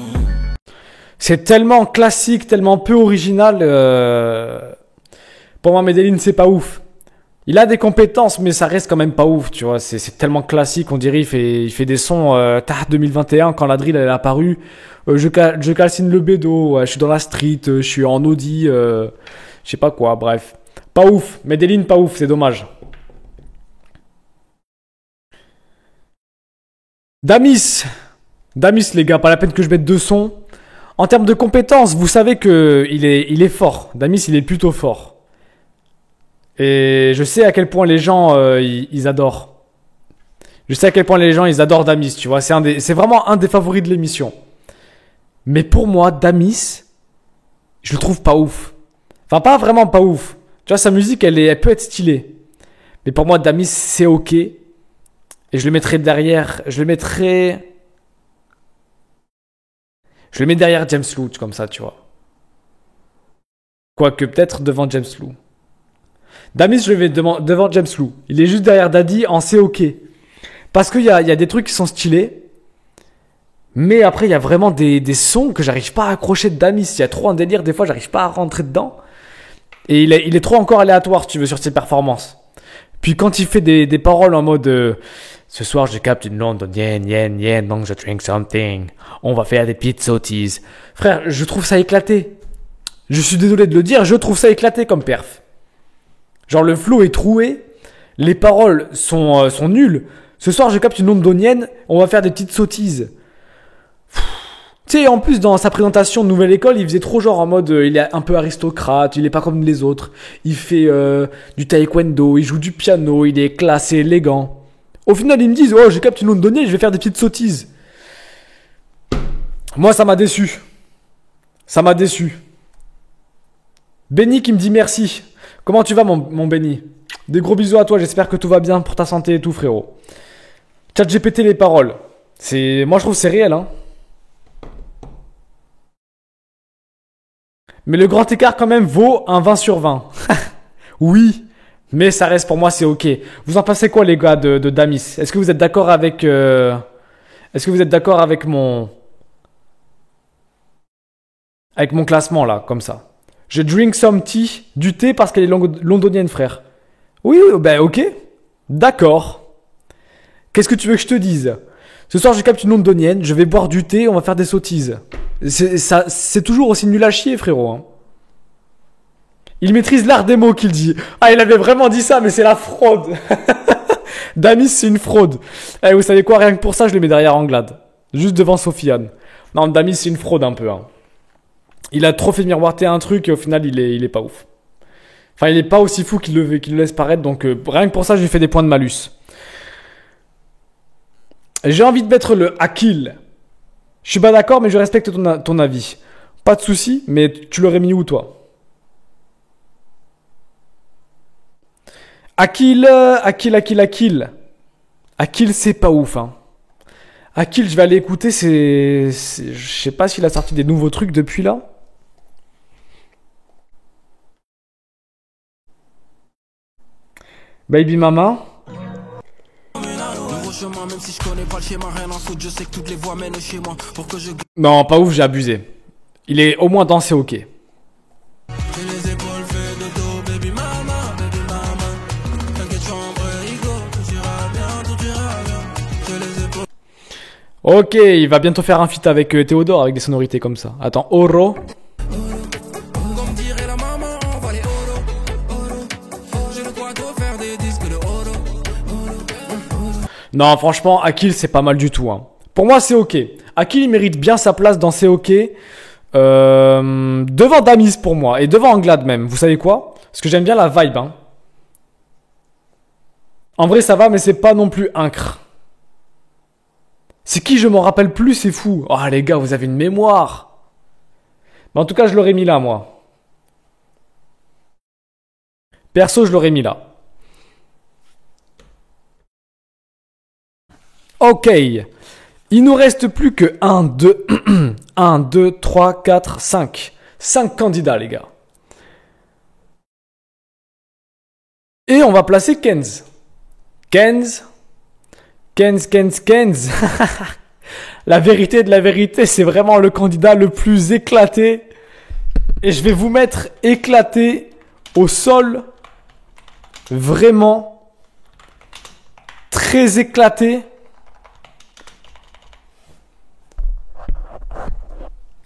Speaker 1: C'est tellement classique, tellement peu original. Pour moi, Medellin, c'est pas ouf. Il a des compétences, mais ça reste quand même pas ouf, tu vois. C'est tellement classique, on dirait. Il fait des sons Tah 2021 quand la drill elle est apparue. Je calcine le bédo, je suis dans la street, je suis en Audi, je sais pas quoi, bref. Pas ouf. Medellin, pas ouf, c'est dommage. Damis, les gars, pas la peine que je mette deux sons. En termes de compétences, vous savez que il est fort. Damis, il est plutôt fort. Et je sais à quel point les gens ils adorent. Je sais à quel point les gens ils adorent Damis, tu vois. C'est vraiment un des favoris de l'émission. Mais pour moi, Damis, je le trouve pas ouf. Enfin, pas vraiment pas ouf. Tu vois, sa musique, elle peut être stylée. Mais pour moi, Damis, c'est ok. Et je le mettrai derrière. Je le mets derrière James Lute, comme ça, tu vois. Quoique peut-être devant James Lou. Damis, je le mets devant James Lou. Il est juste derrière Daddy en c'est ok. Parce qu'il y a des trucs qui sont stylés. Mais après, il y a vraiment des sons que j'arrive pas à accrocher de Damis. Il y a trop un délire, des fois, j'arrive pas à rentrer dedans. Et il est trop encore aléatoire, si tu veux, sur ses performances. Puis quand il fait des paroles en mode ce soir, je capte une londonienne, yen, donc je drink something. On va faire des petites sottises. Frère, je trouve ça éclaté. Je suis désolé de le dire, je trouve ça éclaté comme perf. Genre, le flow est troué. Les paroles sont nulles. Ce soir, je capte une londonienne. On va faire des petites sottises. Tu sais, en plus, dans sa présentation de Nouvelle École, il faisait trop genre en mode il est un peu aristocrate, il est pas comme les autres. Il fait du taekwondo, il joue du piano, il est classé, élégant. Au final, ils me disent oh, j'ai capté une londonienne, je vais faire des petites sottises. Moi, ça m'a déçu. Ça m'a déçu. Benny qui me dit merci. Comment tu vas, mon Benny? Des gros bisous à toi, j'espère que tout va bien pour ta santé et tout, frérot. ChatGPT les paroles. Moi, je trouve que c'est réel, hein. Mais le grand écart quand même vaut un 20 sur 20. Oui, mais ça reste pour moi, c'est ok. Vous en pensez quoi les gars de Damis? Est-ce que vous êtes d'accord avec mon classement là, comme ça? Je drink some tea, du thé parce qu'elle est londonienne, frère. Oui, ben ok. D'accord. Qu'est-ce que tu veux que je te dise? Ce soir, je capte une londonienne, je vais boire du thé, on va faire des sottises. C'est toujours aussi nul à chier, frérot. Hein. Il maîtrise l'art des mots qu'il dit. Ah, il avait vraiment dit ça, mais c'est la fraude. Damis, c'est une fraude. Eh, vous savez quoi, rien que pour ça, je le mets derrière Anglade. Juste devant Sofiane. Non, Damis, c'est une fraude un peu. Hein. Il a trop fait miroiter un truc et au final, il est pas ouf. Enfin, il est pas aussi fou qu'il le laisse paraître. Donc, rien que pour ça, je lui fais des points de malus. J'ai envie de mettre le Akil. Je suis pas d'accord, mais je respecte ton avis. Pas de souci, mais tu l'aurais mis où, toi? Akil. Akil, c'est pas ouf, hein. Akil, je vais aller écouter, je sais pas s'il a sorti des nouveaux trucs depuis là. Baby Mama. Non, pas ouf, j'ai abusé. Il est au moins dansé, ok. Ok, il va bientôt faire un feat avec Théodore avec des sonorités comme ça. Attends, Oro. Non, franchement, Akil, c'est pas mal du tout. Hein. Pour moi, c'est ok. Akil, il mérite bien sa place dans C'est ok. Devant Damis pour moi. Et devant Anglade même. Vous savez quoi? Parce que j'aime bien la vibe. Hein. En vrai, ça va, mais c'est pas non plus incre. C'est qui, je m'en rappelle plus, c'est fou. Oh, les gars, vous avez une mémoire. Mais en tout cas, je l'aurais mis là, moi. Perso, je l'aurais mis là. Ok. Il nous reste plus que 1, 2, 1, 2, 3, 4, 5. 5 candidats, les gars. Et on va placer Kenz. Kenz. La vérité de la vérité, c'est vraiment le candidat le plus éclaté. Et je vais vous mettre éclaté au sol. Vraiment. Très éclaté.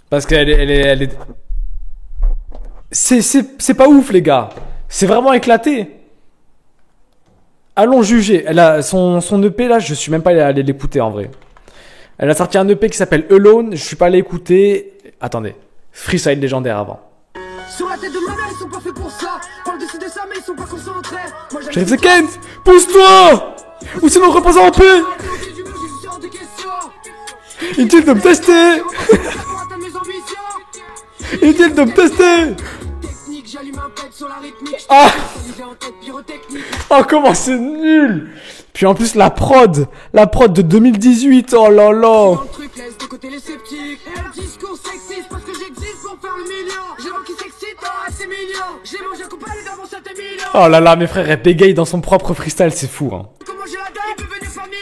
Speaker 1: Parce qu'elle est... C'est pas ouf, les gars. C'est vraiment éclaté. Allons juger. Elle a son EP là, je suis même pas allé l'écouter en vrai. Elle a sorti un EP qui s'appelle Alone, je suis pas allé écouter. Attendez, freestyle légendaire avant.
Speaker 4: Sur la tête de ma mère, ils sont pas faits pour ça. Parle dessus de ça, mais ils sont pas concentrés.
Speaker 1: J'arrive, c'est Kent. Pousse-toi. Ou sinon repose en paix. Inutile de me tester. Inutile de me tester. Ah. Oh, comment c'est nul. Puis en plus la prod de 2018, oh là là.
Speaker 4: pour faire le million. J'ai vois qui s'excite, ah c'est mignon. J'ai mangé un coupable d'avant 7 millions.
Speaker 1: Oh là là, mes frères, elle bégaye dans son propre freestyle, c'est fou, hein.
Speaker 4: Comment j'ai la dalle, il peut venir familier.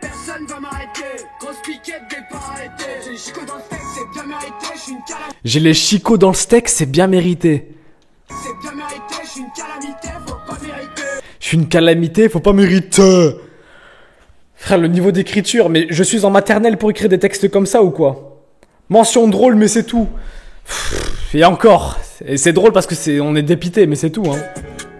Speaker 4: Personne va m'arrêter. Grosse piquette, départ arrêté. J'ai les chicots dans le steak, c'est bien mérité. Je suis une calamité.
Speaker 1: J'ai les chicots dans le steak, c'est bien mérité.
Speaker 4: C'est bien mérité, je suis une calamité, faut pas mériter.
Speaker 1: Je suis une calamité, faut pas mériter. Frère, le niveau d'écriture, mais je suis en maternelle pour écrire des textes comme ça ou quoi? Mention drôle, mais c'est tout. Et encore, et c'est drôle parce que on est dépité, mais c'est tout, hein.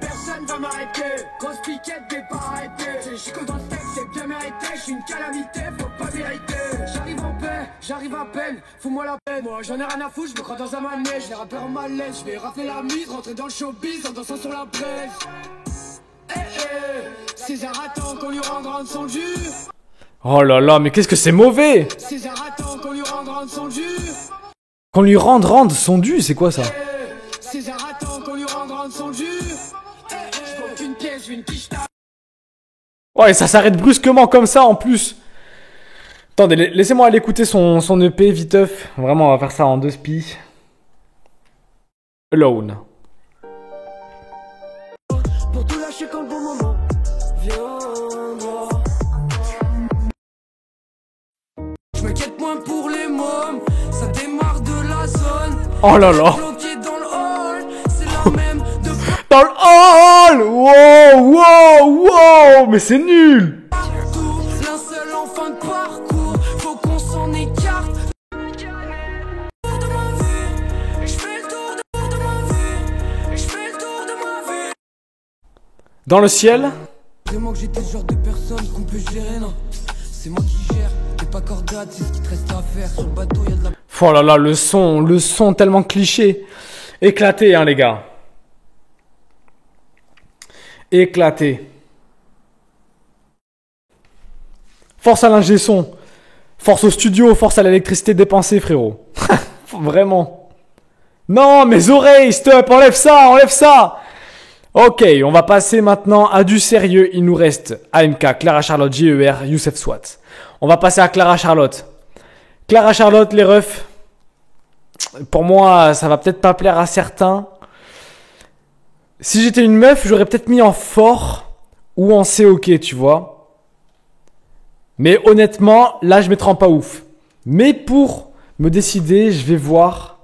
Speaker 4: Personne va m'arrêter. Grosse piquette, départ arrêté. J'ai les chicots dans le steak, c'est bien mérité. Je suis une calamité, faut pas mériter. J'arrive en paix, j'arrive à peine. Fous-moi la peine, moi j'en ai rien à foutre, je me crois dans un manège. Les rappeurs en malaise, je vais rafler la mise, rentrer dans le showbiz en dansant sur la braise. Eh eh, César attend qu'on lui rende grande son jus.
Speaker 1: Oh là là, mais qu'est-ce que c'est mauvais!
Speaker 4: César attend qu'on lui rende grande son jus.
Speaker 1: Qu'on lui rende son dû, c'est quoi ça?
Speaker 4: César attend qu'on lui rende grande son jus. Je veux qu'une pièce, je veux une quiche.
Speaker 1: Ouais, ça s'arrête brusquement comme ça en plus. Attendez, laissez-moi aller écouter son EP viteuf. Vraiment, on va faire ça en 2 spies. Alone.
Speaker 4: Pour tout lâcher quand le bon moment viendra. Je m'inquiète moins pour les mômes. Ça démarre de la zone.
Speaker 1: Oh là là.
Speaker 4: Bloqué dans le hall. C'est la même de
Speaker 1: Dans le hall! Wow, wow, wow! Mais c'est nul!
Speaker 4: partout. L'un seul en fin de parcours. Faut qu'on s'en écarte. Tour de ma vie. Je fais le tour de ma vie. Je fais le tour de ma vie.
Speaker 1: Dans le ciel?
Speaker 6: Vraiment que j'étais le genre de personne qu'on peut gérer, non. C'est moi qui gère, t'es pas cordade, c'est ce qui te reste à faire. Sur le bateau, y'a de la...
Speaker 1: Oh là là, le son tellement cliché. Éclaté, hein, les gars. Éclaté. Force à l'ingé son. Force au studio, force à l'électricité dépensée, frérot. Vraiment. Non, mes oreilles, stop, enlève ça, enlève ça. Ok, on va passer maintenant à du sérieux. Il nous reste AMK, Clara Charlotte, JER, Youssef Swat. On va passer à Clara Charlotte. Clara Charlotte, les refs. Pour moi, ça va peut-être pas plaire à certains. Si j'étais une meuf, j'aurais peut-être mis en fort ou en COK, tu vois. Mais honnêtement, là, je mettrai en pas ouf. Mais pour me décider, je vais voir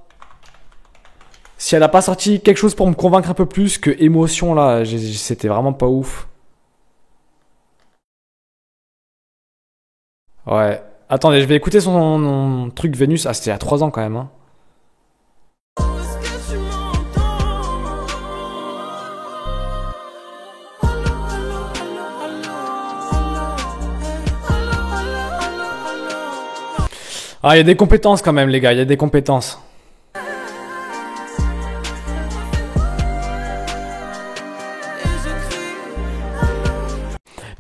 Speaker 1: si elle a pas sorti quelque chose pour me convaincre un peu plus que émotion, là. C'était vraiment pas ouf. Ouais. Attendez, je vais écouter son truc Vénus. Ah, c'était il y a 3 ans quand même, hein. Ah, il y a des compétences quand même, les gars, il y a des compétences.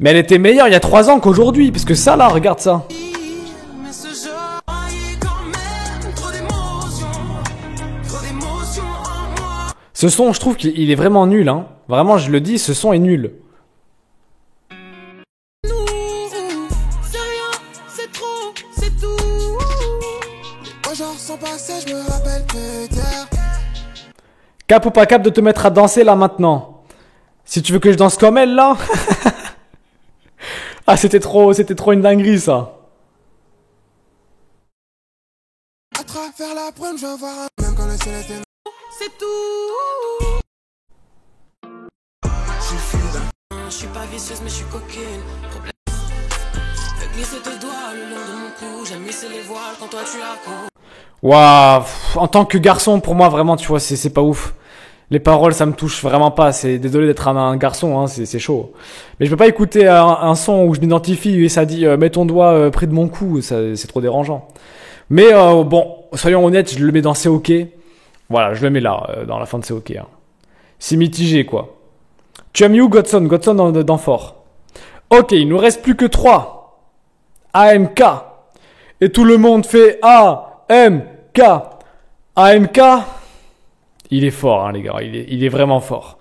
Speaker 1: Mais elle était meilleure il y a 3 ans qu'aujourd'hui, parce que ça là, regarde ça. Ce son, je trouve qu'il est vraiment nul, hein. Vraiment, je le dis, ce son est nul. Cap ou pas cap de te mettre à danser là maintenant? Si tu veux que je danse comme elle là. Ah, c'était trop une dinguerie ça.
Speaker 7: À travers la brume, je veux voir un même quand le ciel était...
Speaker 4: C'est tout.
Speaker 6: Je suis pas vicieuse mais je suis coquine. Problème. Je peux glisser tes doigts le long de mon cou. J'aime lisser les voiles quand toi tu accours.
Speaker 1: Waouh, en tant que garçon, pour moi vraiment, tu vois, c'est pas ouf. Les paroles, ça me touche vraiment pas. C'est désolé d'être un garçon, hein, c'est chaud. Mais je peux pas écouter un son où je m'identifie et ça dit mets ton doigt près de mon cou, c'est trop dérangeant. Mais bon, soyons honnêtes, je le mets dans COK. Voilà, je le mets là, dans la fin de COK. Hein. C'est mitigé quoi. Tu as mis où Godson? Godson dans fort. Ok, il nous reste plus que 3. AMK. Et tout le monde fait AMK. AMK. Il est fort, hein, les gars. Il est vraiment fort.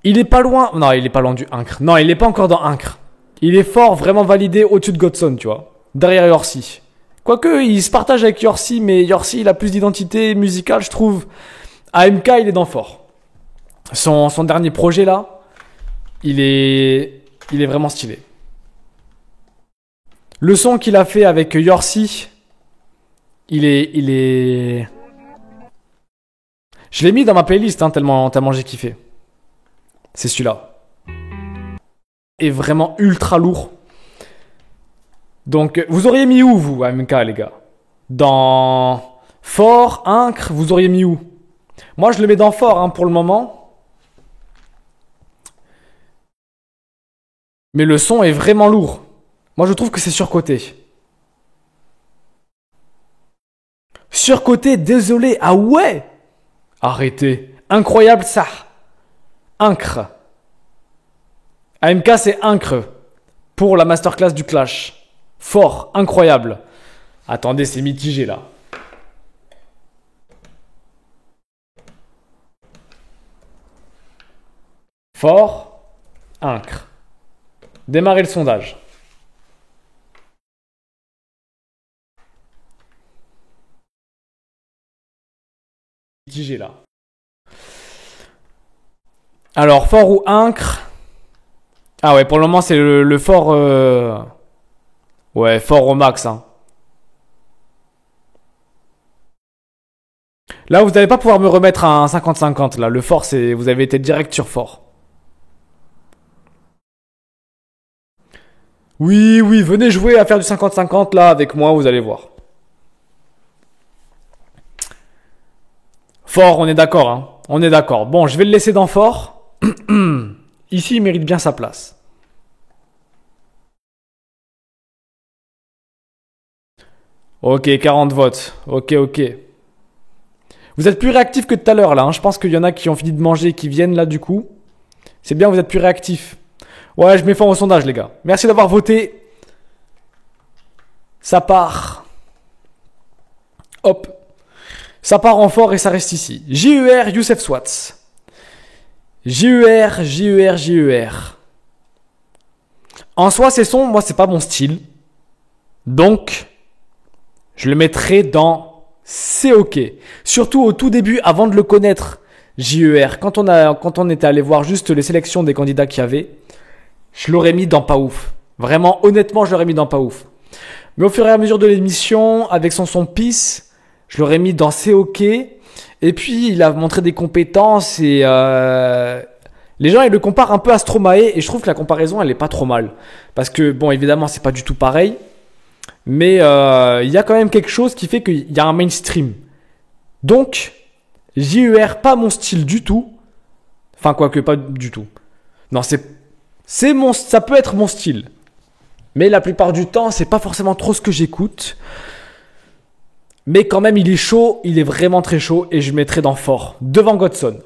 Speaker 1: Il est pas loin. Non, il est pas loin du Incre. Non, il est pas encore dans Incre. Il est fort, vraiment validé au-dessus de Godson, tu vois. Derrière Orsi. Quoique, il se partage avec Yorsi, mais Yorsi, il a plus d'identité musicale, je trouve. AMK, il est dans fort. Son dernier projet, là, il est vraiment stylé. Le son qu'il a fait avec Yorsi, il est... Je l'ai mis dans ma playlist, hein, tellement j'ai kiffé. C'est celui-là. Et vraiment ultra lourd. Donc, vous auriez mis où, vous, AMK, les gars? Dans fort, incre, vous auriez mis où? Moi, je le mets dans fort, hein, pour le moment. Mais le son est vraiment lourd. Moi, je trouve que c'est surcoté. Surcoté, désolé. Ah ouais? Arrêtez. Incroyable, ça. Incre. AMK, c'est incre. Pour la masterclass du Clash. Fort, incroyable. Attendez, c'est mitigé là. Fort, incre. Démarrez le sondage. Mitigé là. Alors, fort ou incre? Ah ouais, pour le moment, c'est le fort... Ouais, fort au max, hein. Là, vous n'allez pas pouvoir me remettre un 50-50, là. Le fort, c'est... Vous avez été direct sur fort. Oui, oui, venez jouer à faire du 50-50, là, avec moi, vous allez voir. Fort, on est d'accord, hein. On est d'accord. Bon, je vais le laisser dans fort. Ici, il mérite bien sa place. Ok, 40 votes. Ok, ok. Vous êtes plus réactifs que tout à l'heure là. Hein. Je pense qu'il y en a qui ont fini de manger et qui viennent là du coup. C'est bien, vous êtes plus réactifs. Ouais, je mets fin au sondage les gars. Merci d'avoir voté. Ça part. Hop. Ça part en fort et ça reste ici. JER, Youssef Swats. JER. En soi, ces sons, moi, c'est pas mon style. Donc... je le mettrai dans c'est ok. Surtout au tout début, avant de le connaître, JER. Quand on était allé voir juste les sélections des candidats qu'il y avait, je l'aurais mis dans pas ouf. Vraiment, honnêtement, je l'aurais mis dans pas ouf. Mais au fur et à mesure de l'émission, avec son son Peace, je l'aurais mis dans c'est ok. Et puis, il a montré des compétences et les gens, ils le comparent un peu à Stromae et je trouve que la comparaison, elle est pas trop mal. Parce que, bon, évidemment, c'est pas du tout pareil. Mais il y a quand même quelque chose qui fait qu'il y a un mainstream. Donc, JER, pas mon style du tout. Enfin, quoique, pas du tout. Non, ça peut être mon style. Mais la plupart du temps, c'est pas forcément trop ce que j'écoute. Mais quand même, il est chaud. Il est vraiment très chaud. Et je le mettrai dans fort. Devant Godson.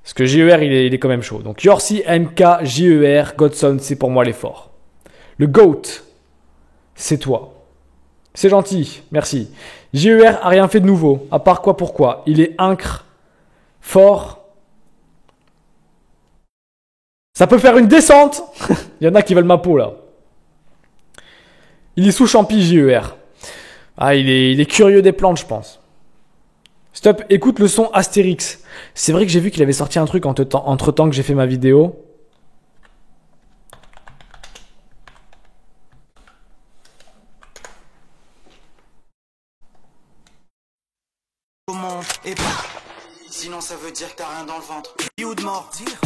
Speaker 1: Parce que JER, il est quand même chaud. Donc, Yorsi, MK, JER, Godson, c'est pour moi les forts. Le GOAT, c'est toi. C'est gentil, merci. JER a rien fait de nouveau, à part quoi pourquoi. Il est incre, fort. Ça peut faire une descente. Il y en a qui veulent ma peau là. Il est sous champi JER. Ah, il est curieux des plantes, je pense. Stop, écoute le son Astérix. C'est vrai que j'ai vu qu'il avait sorti un truc entre temps que j'ai fait ma vidéo.
Speaker 3: Et sinon ça veut dire que t'as rien dans le ventre. You de mort. Tire.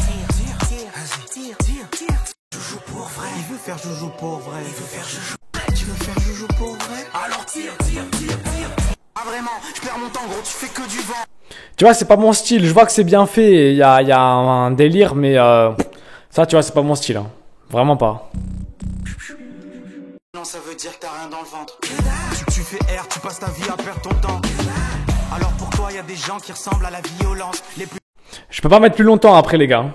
Speaker 3: Joujou pour vrai. Il veut faire joujou pour vrai. Tu veux faire joujou pour vrai? Alors tire. Ah vraiment, je perds mon temps gros, tu fais que du vent.
Speaker 1: Tu vois, c'est pas mon style. Je vois que c'est bien fait. Il y a un délire, mais ça, tu vois, c'est pas mon style. Hein. Vraiment pas.
Speaker 3: Non, ça veut dire que t'as rien dans le ventre. Tu fais R, tu passes ta vie à perdre ton temps. Alors pour toi, il y a des gens qui ressemblent à la violence.
Speaker 1: Je peux pas mettre plus longtemps après, les gars.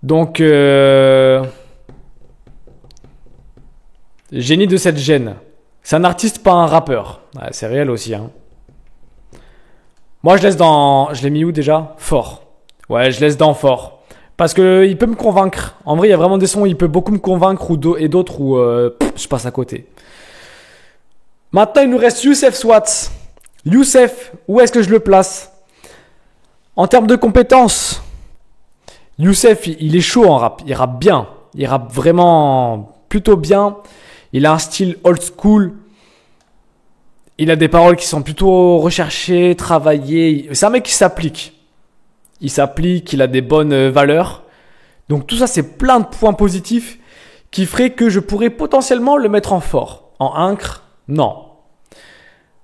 Speaker 1: Donc, génie de cette gêne. C'est un artiste, pas un rappeur. Ouais, c'est réel aussi. Hein. Moi, je laisse dans... Je l'ai mis où déjà? Fort. Ouais, je laisse dans fort. Parce que il peut me convaincre. En vrai, il y a vraiment des sons où il peut beaucoup me convaincre et d'autres où je passe à côté. Maintenant, il nous reste Youssef Swat. Youssef, où est-ce que je le place? En termes de compétences, Youssef, il est chaud en rap. Il rappe bien. Il rappe vraiment plutôt bien. Il a un style old school. Il a des paroles qui sont plutôt recherchées, travaillées. C'est un mec qui s'applique. Il s'applique, il a des bonnes valeurs. Donc tout ça, c'est plein de points positifs qui feraient que je pourrais potentiellement le mettre en fort. En incre, non.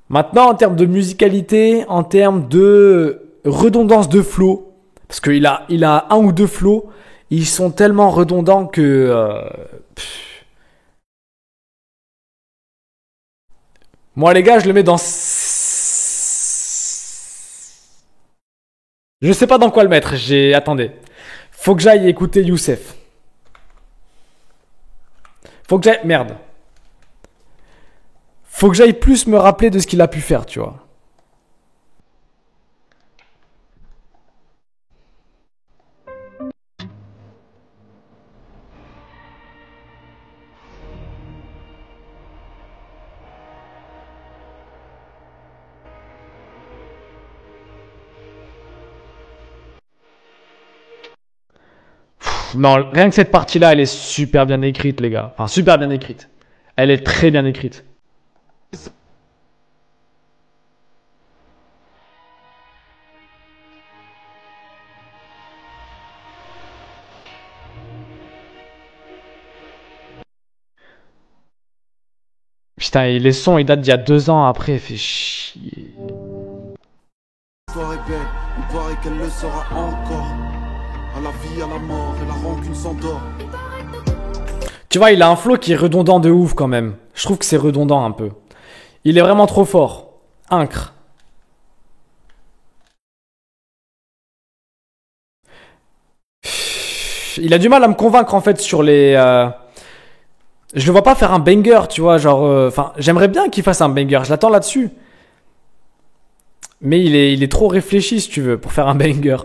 Speaker 1: Maintenant, en termes de musicalité, en termes de redondance de flow, parce qu'il a un ou deux flows, ils sont tellement redondants que... Moi, les gars, je le mets dans... Je sais pas dans quoi le mettre. Attendez. Faut que j'aille écouter Youssef. Merde. Faut que j'aille plus me rappeler de ce qu'il a pu faire, tu vois. Non, rien que cette partie-là, elle est super bien écrite, les gars. Enfin, super bien écrite. Elle est très bien écrite. Putain, et les sons, ils datent d'il y a 2 ans après, fait chier.
Speaker 7: L'histoire est belle, il paraît qu'elle le sera encore. À la vie, à la mort, et la rancune s'endort.
Speaker 1: Tu vois, il a un flow qui est redondant de ouf quand même. Je trouve que c'est redondant un peu. Il est vraiment trop fort. Incre. Il a du mal à me convaincre en fait sur les... Je le vois pas faire un banger, tu vois, genre... Enfin, j'aimerais bien qu'il fasse un banger, je l'attends là-dessus. Mais il est trop réfléchi, si tu veux, pour faire un banger.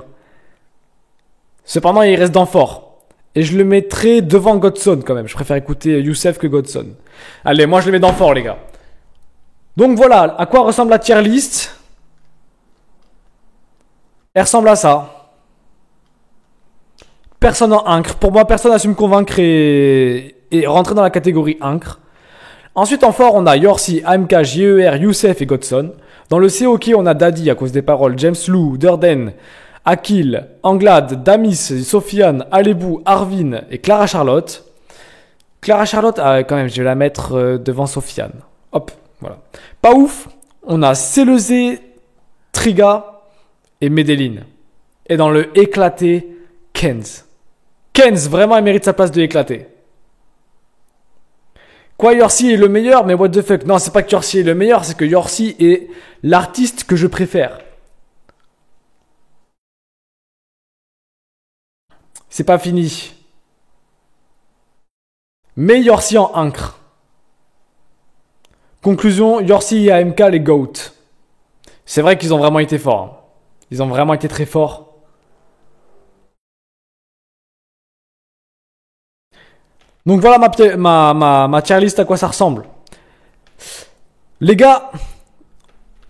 Speaker 1: Cependant, il reste dans fort. Et je le mettrai devant Godson quand même. Je préfère écouter Youssef que Godson. Allez, moi je le mets dans fort, les gars. Donc voilà, à quoi ressemble la tier list? Elle ressemble à ça. Personne en incre. Pour moi, personne n'a su me convaincre et rentrer dans la catégorie incre. Ensuite, en fort, on a Yorsi, AMK, JER, Youssef et Godson. Dans le COK, on a Daddy à cause des paroles, James Lou, Durden, Akil, Anglade, Damis, Sofiane, Alebou, Arvin et Clara Charlotte. Clara Charlotte, quand même, je vais la mettre devant Sofiane. Hop, voilà. Pas ouf, on a Célezé, Triga et Medellin. Et dans le éclaté, Kenz. Kenz, vraiment, il mérite sa place de éclaté. Quoi, Yorsi est le meilleur, mais what the fuck? Non, c'est pas que Yorsi est le meilleur, c'est que Yorsi est l'artiste que je préfère. C'est pas fini. Mais Yorsi en incre. Conclusion, Yorsi et AMK les GOAT. C'est vrai qu'ils ont vraiment été forts. Ils ont vraiment été très forts. Donc voilà ma tier list, à quoi ça ressemble. Les gars,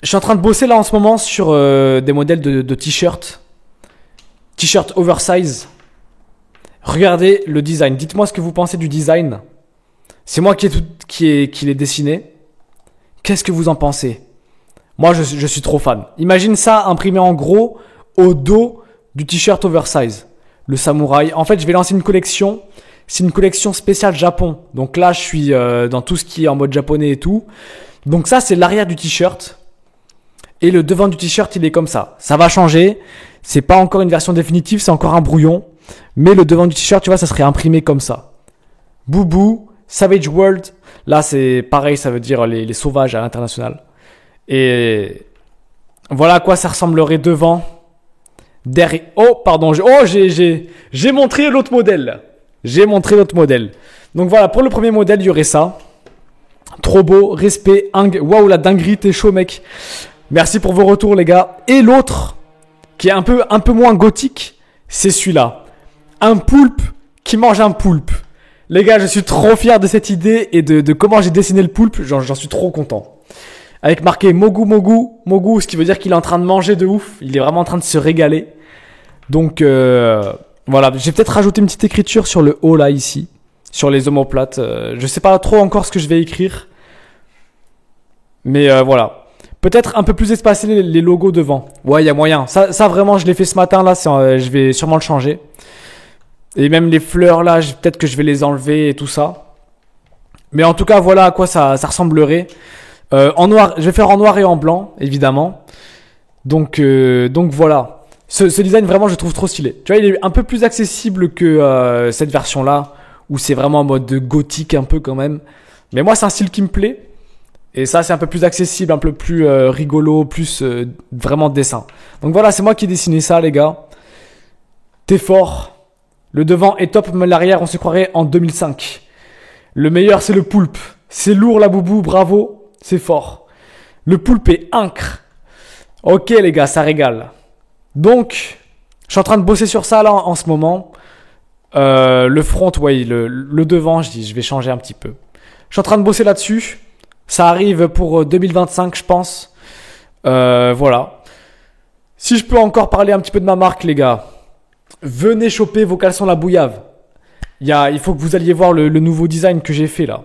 Speaker 1: je suis en train de bosser là en ce moment sur des modèles de t-shirts. T-shirt oversize. Regardez le design. Dites-moi ce que vous pensez du design. C'est moi qui l'ai dessiné. Qu'est-ce que vous en pensez? Moi, je suis trop fan. Imagine ça imprimé en gros au dos du t-shirt oversize. Le samouraï. En fait, je vais lancer une collection. C'est une collection spéciale Japon. Donc là, je suis dans tout ce qui est en mode japonais et tout. Donc ça, c'est l'arrière du t-shirt. Et le devant du t-shirt, il est comme ça. Ça va changer. C'est pas encore une version définitive, c'est encore un brouillon. Mais le devant du t-shirt, tu vois, ça serait imprimé comme ça. Boubou, Savage World. Là, c'est pareil, ça veut dire les sauvages à l'international. Et voilà à quoi ça ressemblerait devant. Derrière. Oh, pardon. J'ai montré l'autre modèle. Donc voilà, pour le premier modèle, il y aurait ça. Trop beau, respect, waouh, la dinguerie, t'es chaud, mec. Merci pour vos retours, les gars. Et l'autre, qui est un peu moins gothique, c'est celui-là. Un poulpe qui mange un poulpe. Les gars, je suis trop fier de cette idée et de comment j'ai dessiné le poulpe. J'en suis trop content. Avec marqué Mogu Mogu, Mogu, ce qui veut dire qu'il est en train de manger de ouf. Il est vraiment en train de se régaler. Donc voilà, j'ai peut-être rajouté une petite écriture sur le haut là ici, sur les omoplates. Je sais pas trop encore ce que je vais écrire. Mais voilà. Peut-être un peu plus espacé les logos devant. Ouais, il y a moyen. Ça vraiment, je l'ai fait ce matin là. Je vais sûrement le changer. Et même les fleurs là, peut-être que je vais les enlever et tout ça. Mais en tout cas, voilà à quoi ça ressemblerait. En noir, je vais faire en noir et en blanc, évidemment. Donc voilà. Ce design vraiment, je le trouve trop stylé. Tu vois, il est un peu plus accessible que cette version là, où c'est vraiment en mode gothique un peu quand même. Mais moi, c'est un style qui me plaît. Et ça, c'est un peu plus accessible, un peu plus rigolo, plus vraiment dessin. Donc voilà, c'est moi qui ai dessiné ça, les gars. T'es fort. Le devant est top, mais l'arrière, on se croirait en 2005. Le meilleur, c'est le poulpe. C'est lourd, la boubou, bravo. C'est fort. Le poulpe est incre. Ok, les gars, ça régale. Donc, je suis en train de bosser sur ça, là, en ce moment. Le front, ouais, le devant, je vais changer un petit peu. Je suis en train de bosser là-dessus. Ça arrive pour 2025, je pense. Voilà. Si je peux encore parler un petit peu de ma marque, les gars. Venez choper vos caleçons La Bouillave. Il faut que vous alliez voir le nouveau design que j'ai fait là.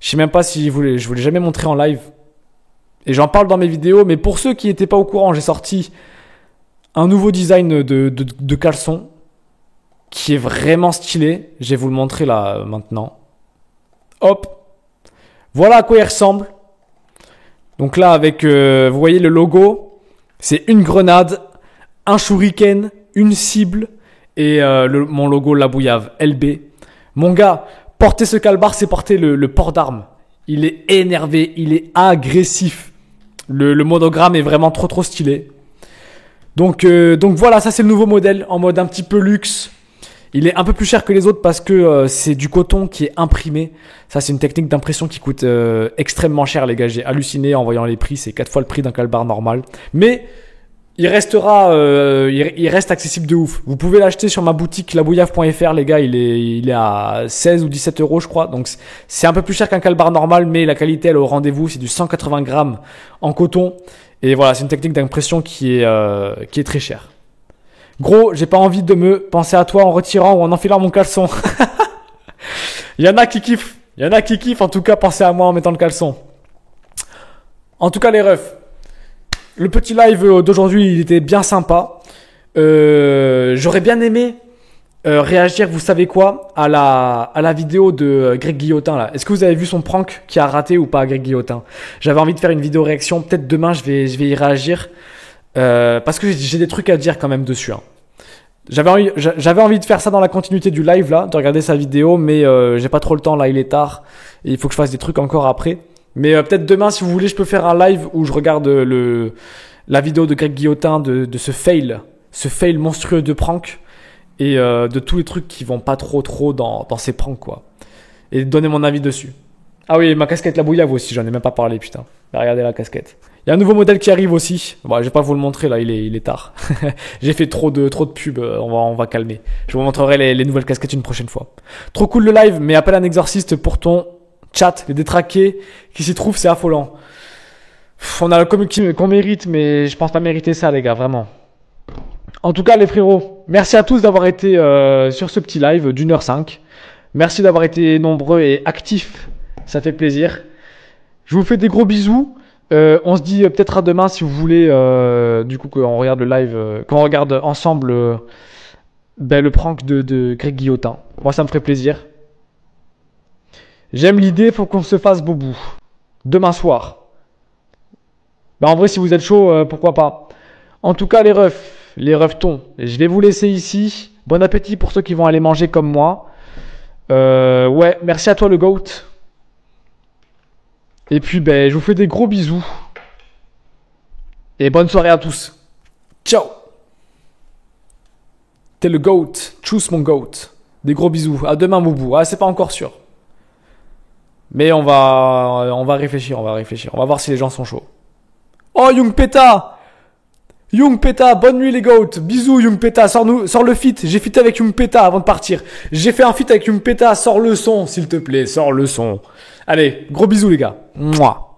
Speaker 1: Je sais même pas si je vous l'ai jamais montré en live. Et j'en parle dans mes vidéos. Mais pour ceux qui n'étaient pas au courant, j'ai sorti un nouveau design de caleçon qui est vraiment stylé. Je vais vous le montrer là maintenant. Hop. Voilà à quoi il ressemble. Donc là, avec, vous voyez le logo, c'est une grenade, un shuriken, une cible et mon logo La Bouillave, LB. Mon gars, porter ce calbar, c'est porter le port d'armes. Il est énervé, il est agressif. Le monogramme est vraiment trop stylé. Donc voilà, ça c'est le nouveau modèle en mode un petit peu luxe. Il est un peu plus cher que les autres parce que c'est du coton qui est imprimé. Ça, c'est une technique d'impression qui coûte extrêmement cher, les gars. J'ai halluciné en voyant les prix. C'est 4 fois le prix d'un calbar normal. Mais il restera, il reste accessible de ouf. Vous pouvez l'acheter sur ma boutique labouillave.fr, les gars. Il est à 16 ou 17 euros, je crois. Donc, c'est un peu plus cher qu'un calbar normal, mais la qualité, elle est au rendez-vous. C'est du 180 grammes en coton. Et voilà, c'est une technique d'impression qui est très chère. Gros, j'ai pas envie de me penser à toi en retirant ou en enfilant mon caleçon. Il y en a qui kiffent. Il y en a qui kiffent. En tout cas, pensez à moi en mettant le caleçon. En tout cas, les refs. Le petit live d'aujourd'hui, il était bien sympa. J'aurais bien aimé réagir, vous savez quoi, à la vidéo de Greg Guillotin là. Est-ce que vous avez vu son prank qui a raté ou pas, Greg Guillotin? J'avais envie de faire une vidéo réaction. Peut-être demain, je vais y réagir. Parce que j'ai des trucs à dire quand même dessus. Hein. J'avais envie de faire ça dans la continuité du live là, de regarder sa vidéo, mais j'ai pas trop le temps là, il est tard et il faut que je fasse des trucs encore après. Mais peut-être demain, si vous voulez, je peux faire un live où je regarde la vidéo de Greg Guillotin de ce fail monstrueux de prank et de tous les trucs qui vont pas trop dans ces pranks quoi. Et donner mon avis dessus. Ah oui, ma casquette La Bouillave aussi, j'en ai même pas parlé putain. Regardez la casquette. Il y a un nouveau modèle qui arrive aussi. Bon, je vais pas vous le montrer là, il est tard. J'ai fait trop de pubs, on va calmer. Je vous montrerai les nouvelles casquettes une prochaine fois. Trop cool le live, mais appelle un exorciste pour ton chat. Les détraqués qui s'y trouvent, c'est affolant. On a le comic qu'on mérite, mais je pense pas mériter ça les gars, vraiment. En tout cas les frérots, merci à tous d'avoir été sur ce petit live d'1h05. Merci d'avoir été nombreux et actifs, ça fait plaisir. Je vous fais des gros bisous. On se dit peut-être à demain si vous voulez, du coup qu'on regarde le live, qu'on regarde ensemble le prank de Greg Guillotin. Moi ça me ferait plaisir. J'aime l'idée, faut qu'on se fasse boubou. Demain soir. En vrai si vous êtes chaud, pourquoi pas. En tout cas les refs-tons, je vais vous laisser ici. Bon appétit pour ceux qui vont aller manger comme moi. Ouais, merci à toi le GOAT. Et puis, je vous fais des gros bisous. Et bonne soirée à tous. Ciao. T'es le GOAT. Choose mon GOAT. Des gros bisous. À demain, Moubou. Ah, c'est pas encore sûr. Mais on va réfléchir, On va voir si les gens sont chauds. Oh, Young Peta. Young Peta, bonne nuit les GOAT. Bisous, Young Peta. Sors le feat. J'ai feat avec Young Peta avant de partir. J'ai fait un feat avec Young Peta. Sors le son, s'il te plaît. Sors le son. Allez, gros bisous les gars. Mouah.